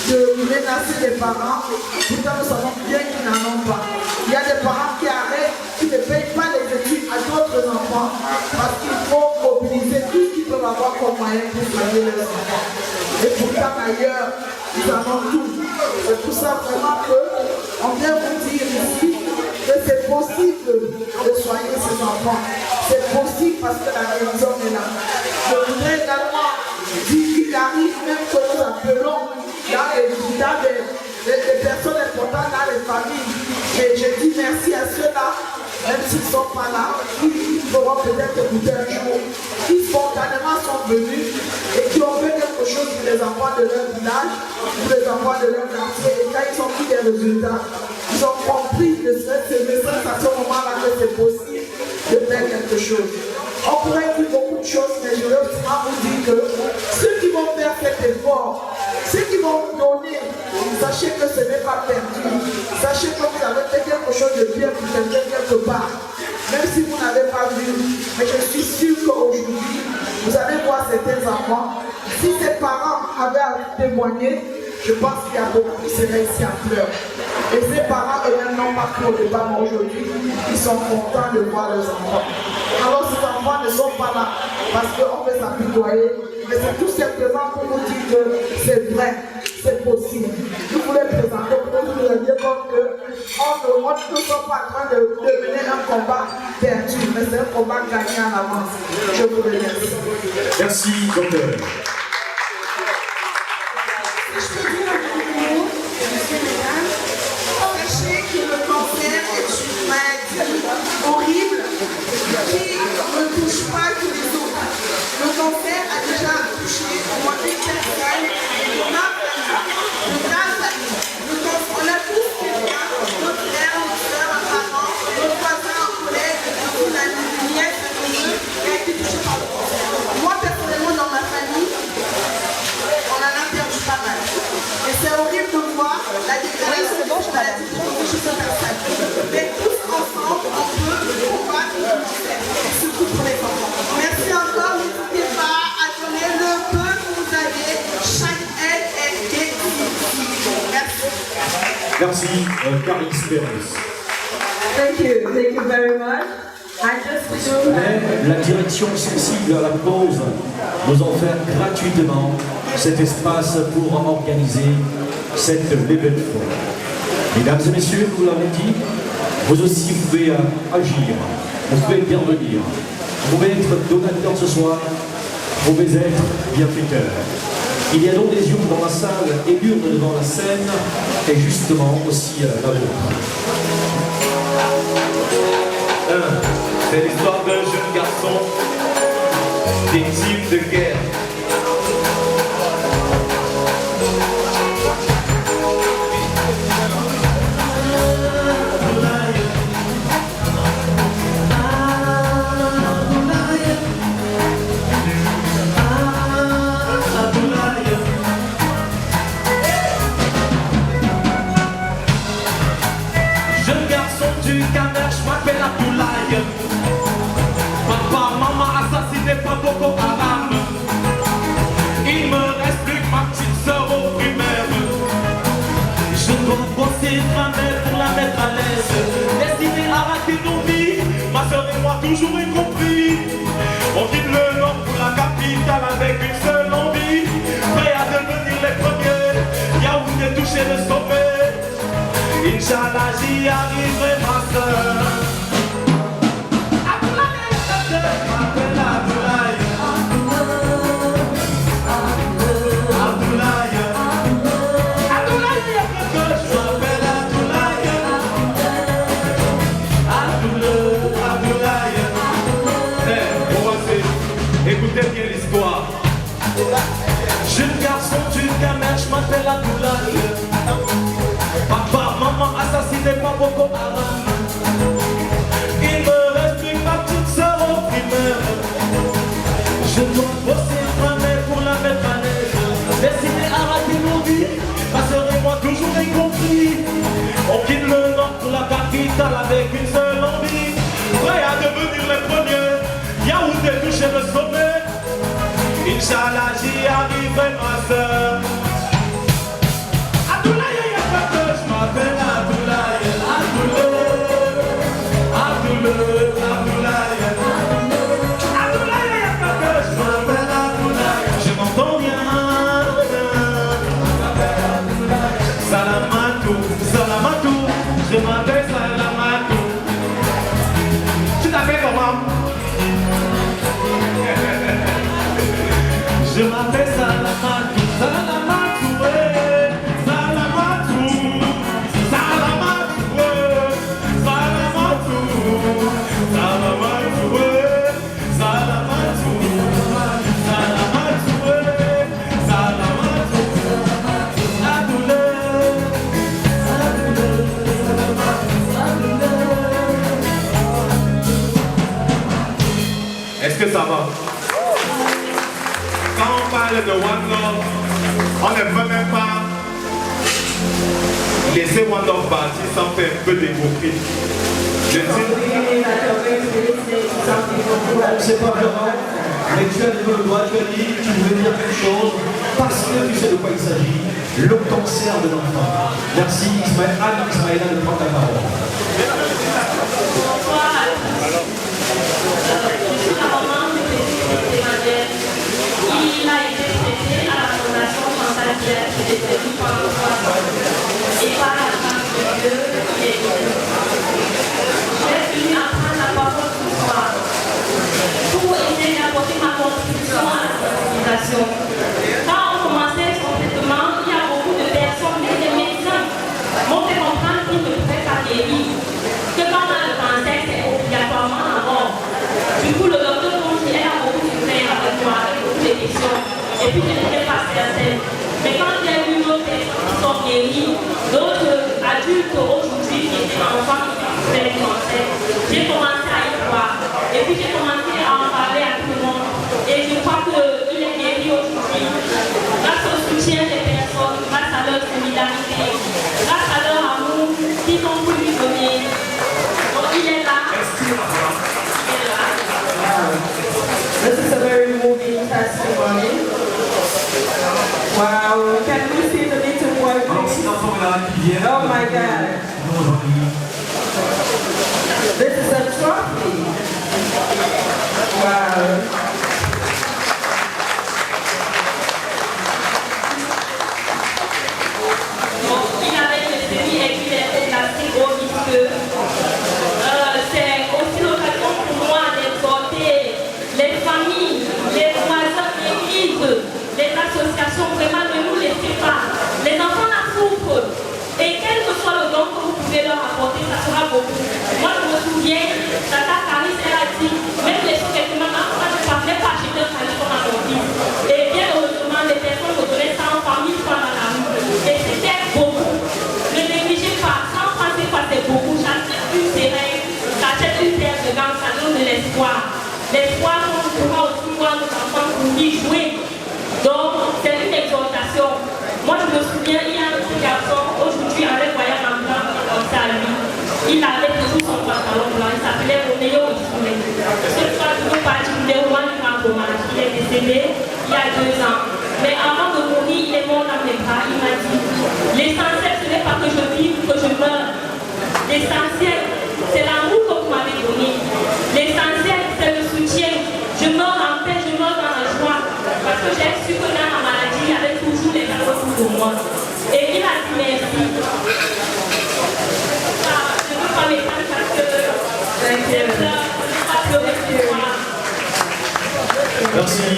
de menacer les parents, pourtant nous savons bien qu'ils n'en ont pas. Il y a des parents qui arrêtent, qui ne payent pas les études à d'autres enfants parce qu'il faut mobiliser tout ce qu'ils peuvent avoir comme moyen pour soigner leurs enfants. Et pourtant ailleurs, ils en ont tout. C'est pour ça vraiment qu'on vient vous dire ici que c'est possible de soigner ces enfants. C'est possible parce que la guérison est là. Je voudrais également dire qu'il arrive même que nous appelons dans des personnes importantes dans les familles. Et je dis merci à ceux-là, même s'ils ne sont pas là, qui feront peut-être écouter un jour, qui spontanément sont venus et qui ont fait quelque chose pour les enfants de leur village, pour les enfants de leur quartier. Et quand ils ont pris des résultats, ils ont compris que ce message à ce moment-là que c'est possible de faire quelque chose. On pourrait dire beaucoup de choses, mais je veux vous dire que ceux qui vont faire cet effort, ceux qui vont donner, sachez que ce n'est pas perdu. Sachez que vous avez fait quelque chose de bien pour quelqu'un quelque part. Même si vous n'avez pas vu, mais je suis sûr qu'aujourd'hui, vous allez voir certains enfants. Si ses parents avaient à témoigner, je pense qu'il y a beaucoup qui seraient ici à pleurer. Et ces parents eux-mêmes n'ont pas cru au départ, mais aujourd'hui, ils sont contents de voir leurs enfants. Alors ces enfants ne sont pas là parce qu'on veut s'apitoyer, mais c'est tout simplement pour vous dire que c'est vrai, c'est possible. Je voulais présenter pour vous dire qu'on ne sommes pas en train de mener un combat perdu, mais c'est un combat gagné en avance. Je vous remercie. Merci, docteur. Sachez que le cancer est une maladie horrible qui ne touche pas tous les autres. Le cancer a déjà touché au moins une personne de ma famille, de ta famille. On a tous quelqu'un, notre frère, notre soeur, un parent, notre voisin, un collègue, une amie, une nièce, un neveu qui a été touché par le cancer. Moi, personnellement, dans ma famille, on en a perdu pas mal. Et c'est horrible de voir la dégradation de la maladie chez cette personne. Mais tous ensemble, on peut combattre le cancer, surtout pour les enfants. Merci encore, n'hésitez pas à donner le peu que vous avez. Chaque aide est décisive. Merci. Merci, Carlis Pérez. Thank you very much. La direction sensible à la cause nous offre gratuitement cet espace pour organiser cette levée de fonds. Mesdames et messieurs, vous l'avez dit, vous aussi vous pouvez agir, vous pouvez intervenir, vous pouvez être donateur ce soir, vous pouvez être bienfaiteur. Il y a donc des urnes dans la salle et l'urne devant la scène est justement aussi la vôtre. C'est l'histoire d'un jeune garçon victime de guerre. Jeune garçon du Camer, je m'appelle Abdoulaye. Papa, maman assassiné par Boko Haram. Il me reste plus que ma petite sœur au primaire. Je dois bosser ma mère pour la mettre à l'aise. Destinée à rater nos vies, ma sœur et moi toujours incompris. On quitte le nord pour la capitale avec une seule envie. Prêt à devenir les premiers, Yaoundé toucher le sommet. Inch'Allah j'y arriverai ma sœur. Écoutez bien l'histoire. Jeune garçon du Camer, je m'appelle Abdoulaye. Papa, maman assassiné par Boko Haram. Il me reste plus que ma petite sœur au primaire. Je dois bosser ma mère pour la mettre à l'aise. Destiné à rater nos vies, ma sœur et moi toujours incompris. On quitte le nord pour la capitale avec une seule envie. Prêt à devenir les premiers, Yaoundé toucher le sommet. Inch'Allah j'y arriverai ma sœur. Abdoulaye, y'a pas que je m'appelle Abdoulaye. Abdoulaye, Abdoulaye. Abdoulaye, y'a pas que je m'appelle Abdoulaye. Je m'entends bien. Salamatou, Salamatou. Je m'appelle Salamatou. Tu t'appelles comment? Je m'appelle Salamatou, Salamatou, ouais. Salamatou, Salamatou, ouais. Salamatou, Salamatou, ouais. Salamatou, Salamatou, ouais. Salamatou, Abdoulaye, Abdoulaye. Est-ce que ça va? Quand on parle de One Love, on ne peut même pas laisser One Love partir sans faire un peu d'hypocrite. Je dis... C'est pas grave, mais tu as le droit, tu as dit, tu veux dire quelque chose, parce que tu sais de quoi il s'agit, le cancer de l'enfant. Merci Ismaël, Anne Ismaëla de prendre la parole. Il a été traité à la Fondation Chantal Pierre qui est détenue pendant 3 ans et par la femme de Dieu qui est détenue. J'ai venu apprendre la parole ce soir pour essayer d'apporter ma contribution à la sensibilisation. Quand on commençait son traitement, il y a beaucoup de personnes, mais les médecins m'ont fait comprendre qu'ils ne pouvaient pas guérir. Que quand on a le cancer, c'est obligatoirement la mort. Du coup, le docteur Conti, elle a beaucoup souffert avec moi, avec beaucoup de questions. Et puis, je n'étais pas certaine. Mais quand il y a eu d'autres personnes qui sont guéries, d'autres adultes aujourd'hui qui étaient enfants qui souffraient du cancer, j'ai commencé à y croire. Et puis, j'ai commencé à en parler à tout le monde. Et je crois qu'il est guéri aujourd'hui. Grâce au soutien des personnes, grâce à leur solidarité, grâce à leur amour qu'ils ont pu lui donner. Donc, il est là. This is a very moving testimony. Wow, can we see the little boy? Oh my God. This is a trophy. Wow. Il avait le série et qu'il est placé au lycée. C'est aussi l'occasion pour moi d'exhorter les familles, les voisins, l'église, les associations, vraiment ne nous laissez pas. Les enfants la souffrent. Et quel que soit le don que vous pouvez leur apporter, ça sera beaucoup. Moi, je me souviens bébé il y a 2 ans. Mais avant de mourir, il est mort dans mes bras. Il m'a dit, l'essentiel, ce n'est pas que je vive, que je meure. L'essentiel, c'est l'amour que vous m'avez donné. L'essentiel, c'est le soutien. Je meurs en paix, je meurs dans la joie. Parce que j'ai su que dans ma maladie, il y avait toujours les gens autour de moi. Et il a dit merci. Je ne veux pas m'étendre parce que je ne veux pas pleurer sur moi. Merci.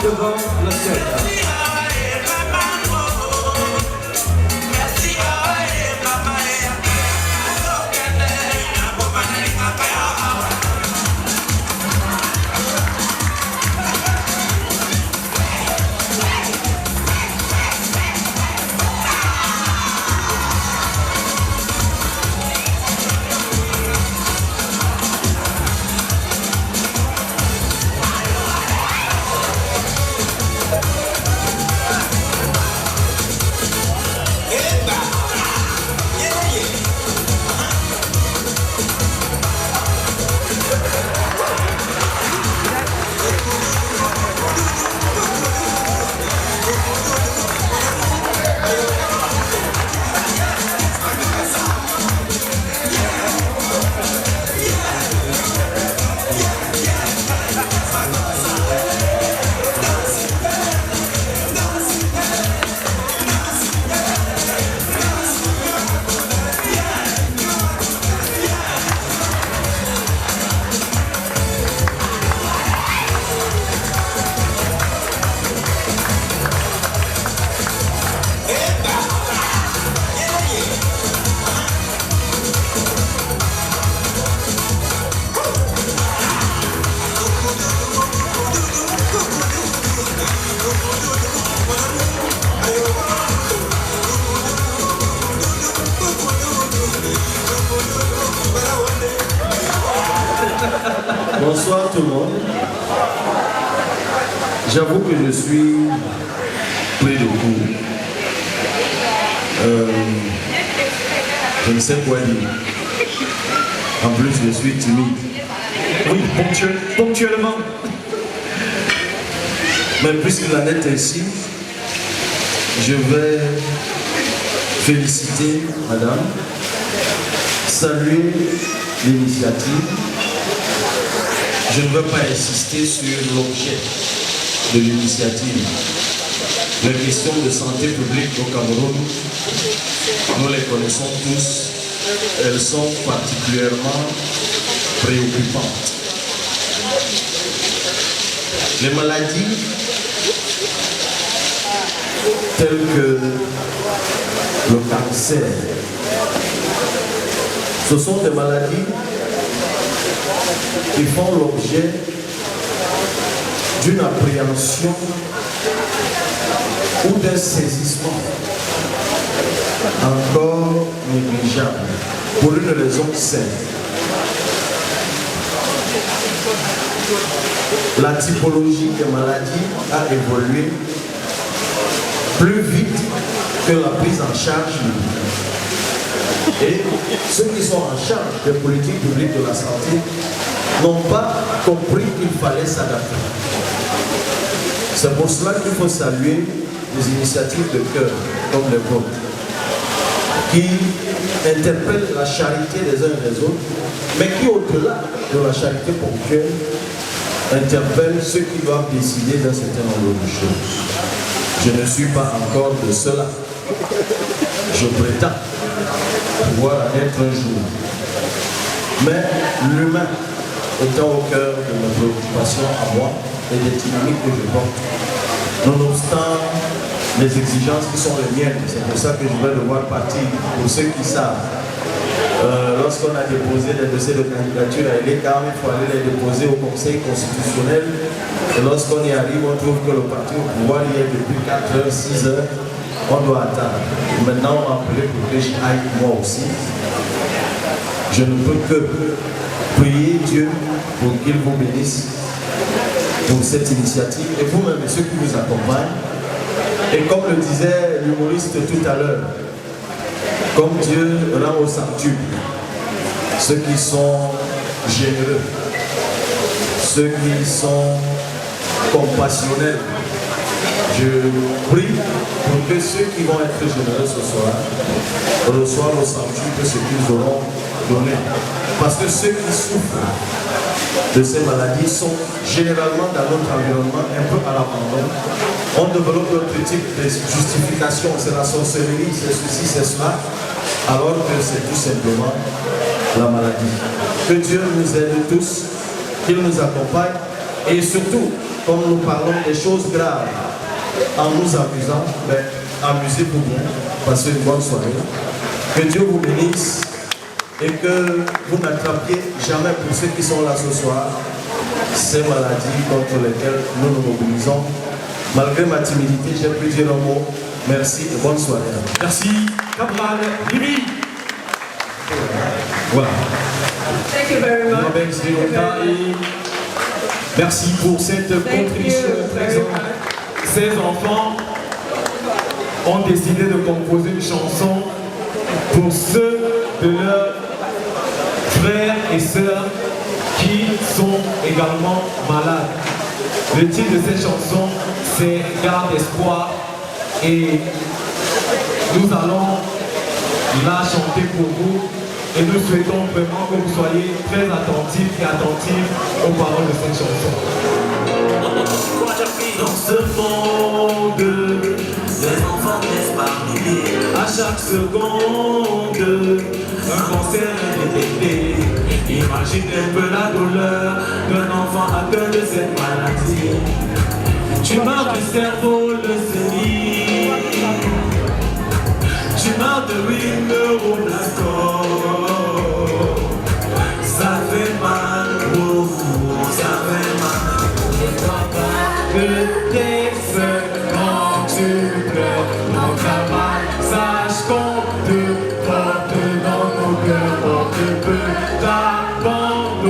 Devant la scène. Bonsoir tout le monde. J'avoue que je suis pris de court. Je ne sais quoi dire. En plus, je suis timide. Oui, ponctuellement. Mais puisque la lettre est ici, je vais féliciter madame, saluer l'initiative. Je ne veux pas insister sur l'objet de l'initiative. Les questions de santé publique au Cameroun, nous les connaissons tous, elles sont particulièrement préoccupantes. Les maladies telles que le cancer, ce sont des maladies qui font l'objet d'une appréhension ou d'un saisissement encore négligeable pour une raison simple. La typologie des maladies a évolué plus vite que la prise en charge. Et ceux qui sont en charge des politiques publiques de la santé n'ont pas compris qu'il fallait s'adapter. C'est pour cela qu'il faut saluer des initiatives de cœur comme les vôtres, qui interpellent la charité des uns et des autres, mais qui, au-delà de la charité ponctuelle, interpellent ceux qui doivent décider d'un certain nombre de choses. Je ne suis pas encore de cela. Je prétends pouvoir en être un jour. Mais l'humain étant au cœur de mes préoccupations à moi et des dynamiques que je porte, nonobstant les exigences qui sont les miennes, c'est pour ça que je vais devoir partir. Pour ceux qui savent, lorsqu'on a déposé des dossiers de candidature à l'État, il faut aller les déposer au Conseil constitutionnel. Et lorsqu'on y arrive, on trouve que le parti au pouvoir y est depuis 4 heures, 6 heures. On doit attendre. Maintenant, on m'a appelé pour que j'y aille moi aussi. Je ne peux que prier Dieu pour qu'il vous bénisse pour cette initiative et vous-même et ceux qui vous accompagnent. Et comme le disait l'humoriste tout à l'heure, comme Dieu rend au centuple ceux qui sont généreux, ceux qui sont compassionnels, je prie pour que ceux qui vont être généreux ce soir reçoivent au centuple ce qu'ils auront donné. Parce que ceux qui souffrent de ces maladies sont généralement dans notre environnement un peu à l'abandon. On développe d'autres types de justifications, c'est la sorcellerie, c'est ceci, c'est cela, alors que c'est tout simplement la maladie. Que Dieu nous aide tous, qu'il nous accompagne et surtout, comme nous parlons des choses graves, en nous amusant, mais amusez-vous bien, passez une bonne soirée. Que Dieu vous bénisse et que vous n'attrapiez jamais pour ceux qui sont là ce soir ces maladies contre lesquelles nous nous mobilisons. Malgré ma timidité, j'ai pu dire un mot. Merci et bonne soirée. Merci, Cabral Ribi. Voilà. Thank you very much. Merci pour cette contribution présente. Ces enfants ont décidé de composer une chanson pour ceux de leurs frères et sœurs qui sont également malades. Le titre de cette chanson, c'est Garde espoir et nous allons la chanter pour vous et nous souhaitons vraiment que vous soyez très attentifs et attentifs aux paroles de cette chanson. Dans ce monde, les enfants naissent par milliers. À chaque seconde, un cancer est détecté. Imagine un peu la douleur d'un enfant atteint de cette maladie. Tumeur du cerveau, leucémie. Tumeur de rythme neuronal. Ça fait mal pour vous, ça fait mal. Que tes quand tu pleures, non t'as mal, sache qu'on te porte dans nos cœurs, on ne peut t'abandonner,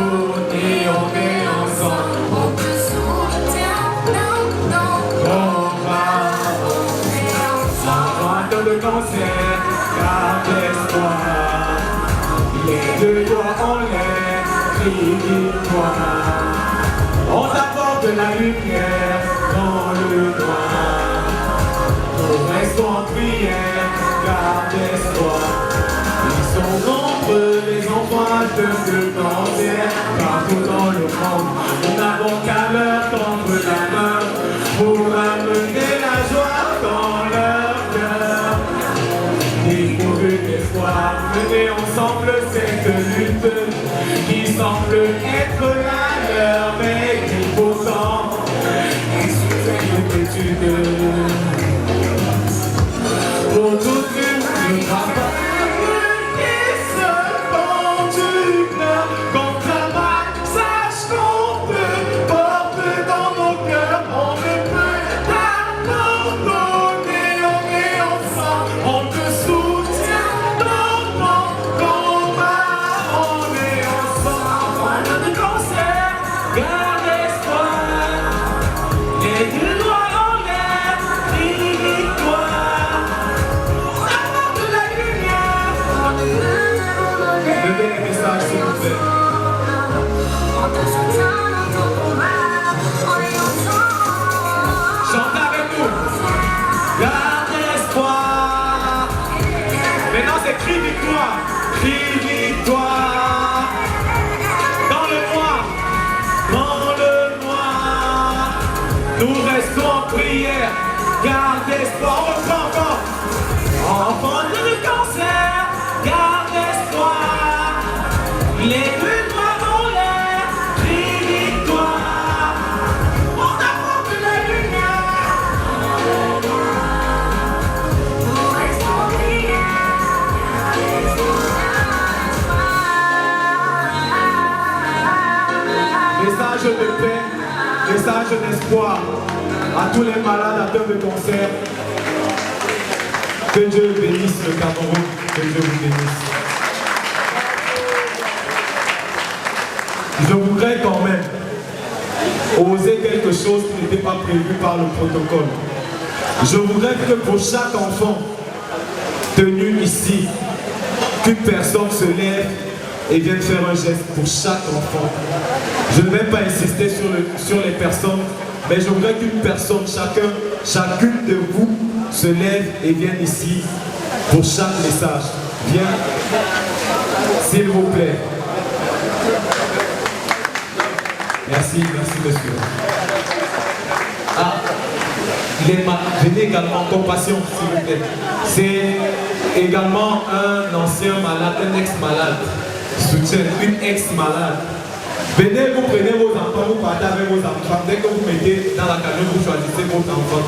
on est ensemble, on te soutient, non, on va, enfant atteint de cancer, garde espoir, les deux doigts en l'air, crie victoire. On t'apporte la lumière dans le noir. Nous restons en prière, garde espoir. Ils sont nombreux, les enfants atteints de cancer, partout dans le monde. Nous n'avons qu'à leur tendre la main pour amener la joie dans leur cœur. Découvrir l'espoir, mener ensemble cette lutte qui semble être la leur, mais qui pourtant est sous inquiétude. Pour toute une travail et ce quand tu pleures, quand tu mal, sache qu'on te porte dans nos cœurs, on ne peut t'abandonner, on est ensemble, on te soutient dans ton combat, on est ensemble, on ne cancer, garde espoir, et du doigt en l'air, Nous restons en prière, garde espoir, on reprend encore. Enfant de cancer, garde espoir. Les buts doivent en l'air, crie victoire. On apporte la lumière. Nous restons en prière, message de paix, message d'espoir à tous les malades atteints de cancer. Que Dieu bénisse le Cameroun, que Dieu vous bénisse. Je voudrais quand même oser quelque chose qui n'était pas prévu par le protocole. Je voudrais que pour chaque enfant tenu ici, qu'une personne se lève et vienne faire un geste pour chaque enfant. Je ne vais pas insister sur les personnes, mais je voudrais qu'une personne, chacune de vous, se lève et vienne ici pour chaque message. Viens, s'il vous plaît. Merci, merci monsieur. Ah, venez également, compassion, s'il vous plaît. C'est également un ancien malade, un ex-malade. Soutien, une ex-malade. Venez, vous prenez vos enfants, vous partez avec vos enfants. Dès que vous mettez dans la camion, vous choisissez votre enfant.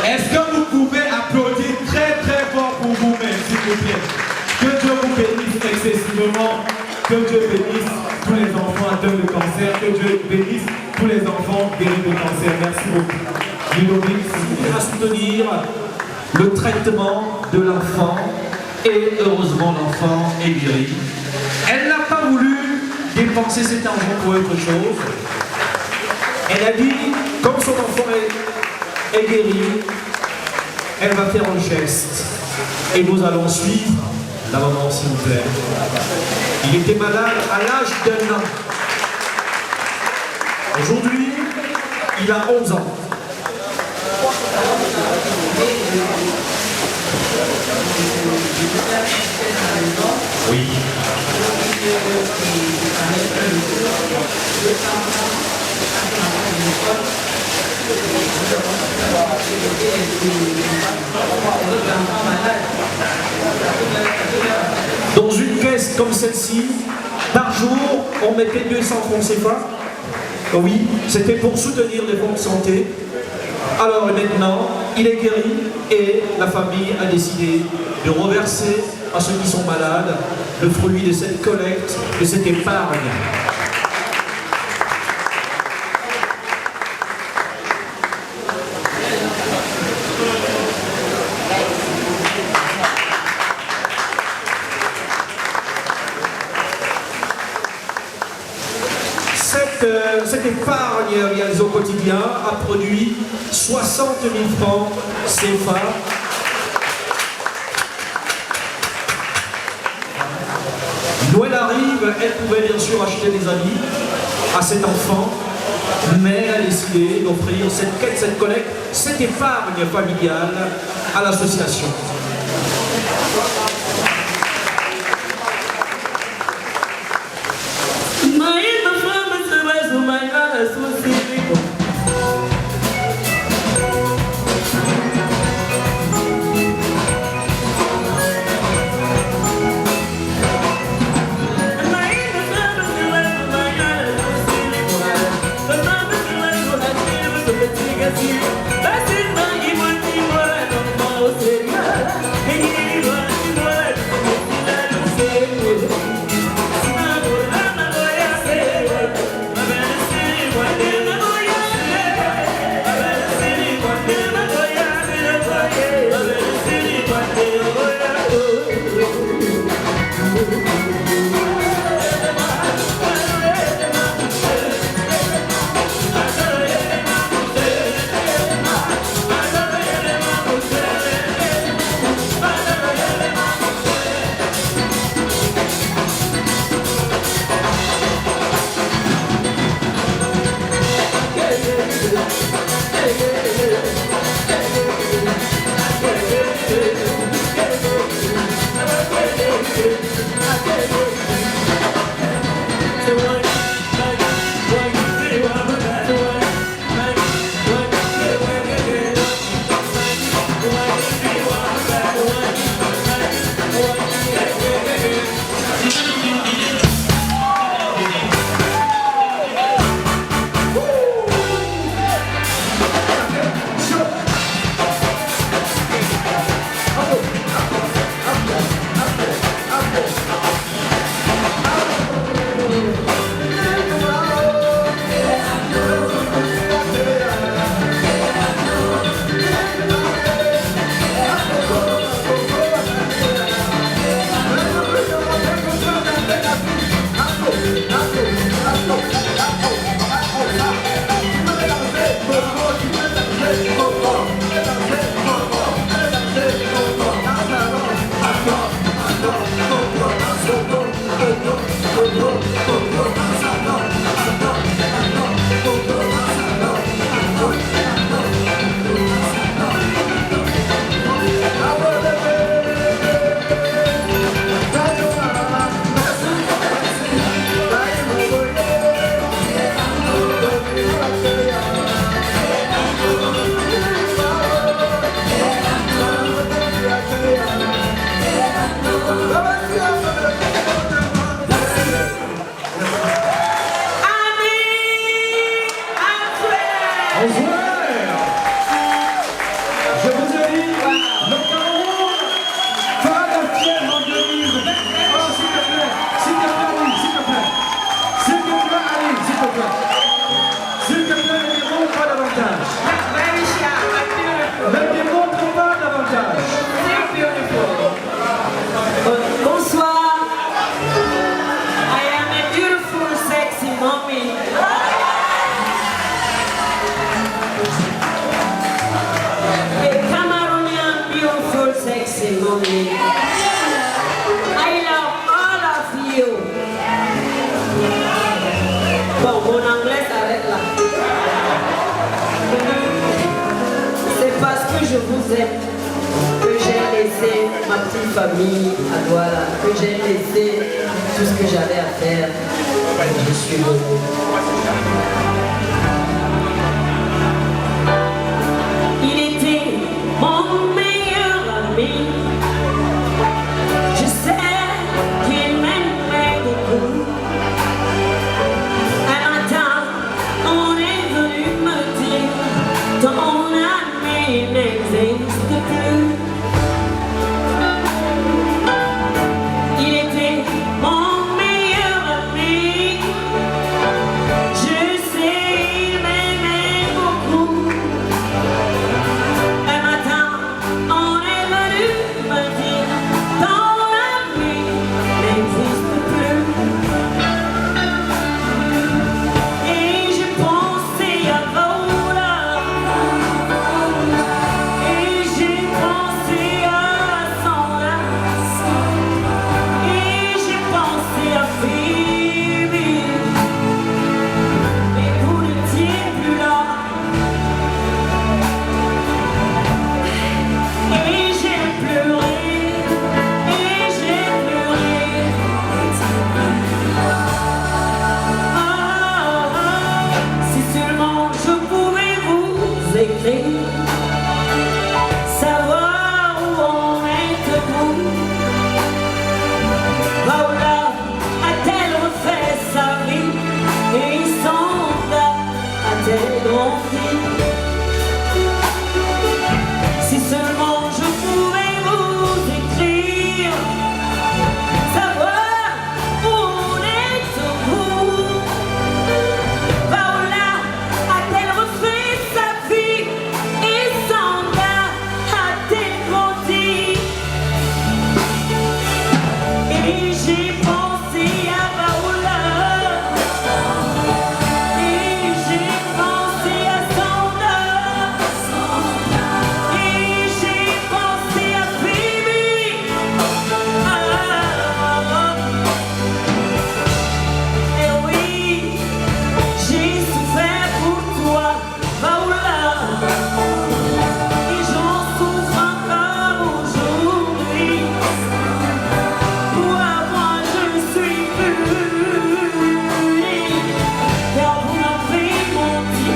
Est-ce que vous pouvez applaudir très très fort pour vous-même, s'il vous plaît? Que Dieu vous bénisse excessivement. Que Dieu bénisse tous les enfants atteints de cancer. Que Dieu bénisse tous les enfants guéris de cancer. Merci beaucoup. Ludovic, s'il vous plaît. À soutenir le traitement de l'enfant. Et heureusement, l'enfant est guéri. Elle n'a pas voulu dépenser cet argent pour autre chose. Elle a dit, comme son enfant est guéri, elle va faire un geste. Et nous allons suivre la maman, s'il vous plaît. Il était malade à l'âge d'1 an. Aujourd'hui, il a 11 ans. Oui. Dans une caisse comme celle-ci, par jour, on mettait 200 francs CFA. Oui, c'était pour soutenir les fonds de santé. Alors maintenant, il est guéri et la famille a décidé de reverser à ceux qui sont malades le fruit de cette collecte, de cette épargne. Cette épargne réalisée au quotidien a produit 60 000 francs CFA. Noël arrive, elle pouvait bien sûr acheter des habits à cet enfant, mais elle a décidé d'offrir cette collecte, cette épargne familiale à l'association. That's it, je vous aime, que j'ai laissé ma petite famille à Douala, que j'ai laissé tout ce que j'avais à faire. Je suis venu. Il était mon meilleur ami. Je sais qu'il m'aimait beaucoup. Un matin, on est venu me dire ton ami n'existe plus. Il était mon meilleur ami. Je sais, il m'aimait beaucoup. Un matin, on est venu me dire ton ami n'existe plus. Et j'ai pensé à Paola. Et j'ai pensé à Sandra. Et j'ai pensé à Phoebe. Mais vous n'étiez plus là. Et j'ai pleuré. Et j'ai pleuré. Si seulement je pouvais vous écrire, savoir où en êtes-vous. Paola a-t-elle refait sa vie et Sandra a-t-elle grandi? Si seulement je pouvais vous écrire, savoir où en êtes-vous. Paola a-t-elle refait sa vie et Sandra a-t-elle grandi? Et j'ai pensé à Paola. Et j'ai pensé à Sandra. Et j'ai pensé à Phoebe. Et oui, j'ai souffert pour toi, Paola. Et j'en souffre encore aujourd'hui. Moi, je suis plus, car vous m'avez menti.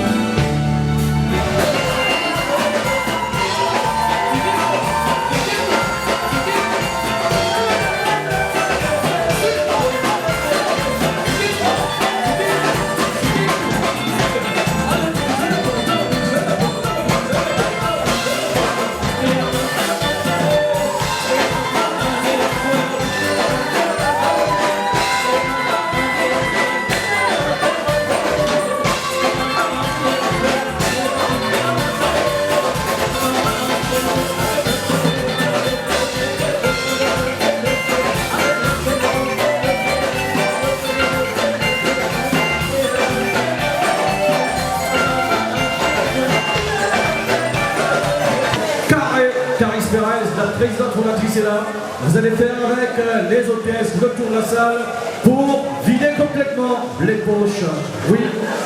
Caris Perez, la présidente fondatrice est là. Vous allez faire avec les hôtesses le tour de la salle pour vider complètement les poches. Oui,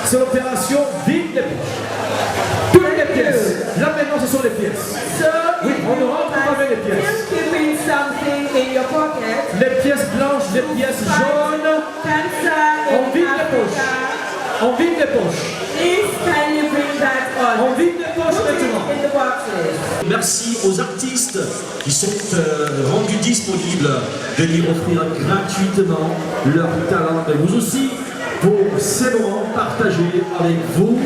c'est l'opération vide les poches. Toutes les pièces. Là maintenant, ce sont les pièces. Oui, on ne rentre pas avec les pièces. Les pièces blanches, les pièces jaunes. On vide les poches. On vide les poches. On vide les poches maintenant. Merci aux artistes qui sont rendus disponibles de venir offrir gratuitement leur talent, mais vous aussi, pour ces moments partagés avec vous.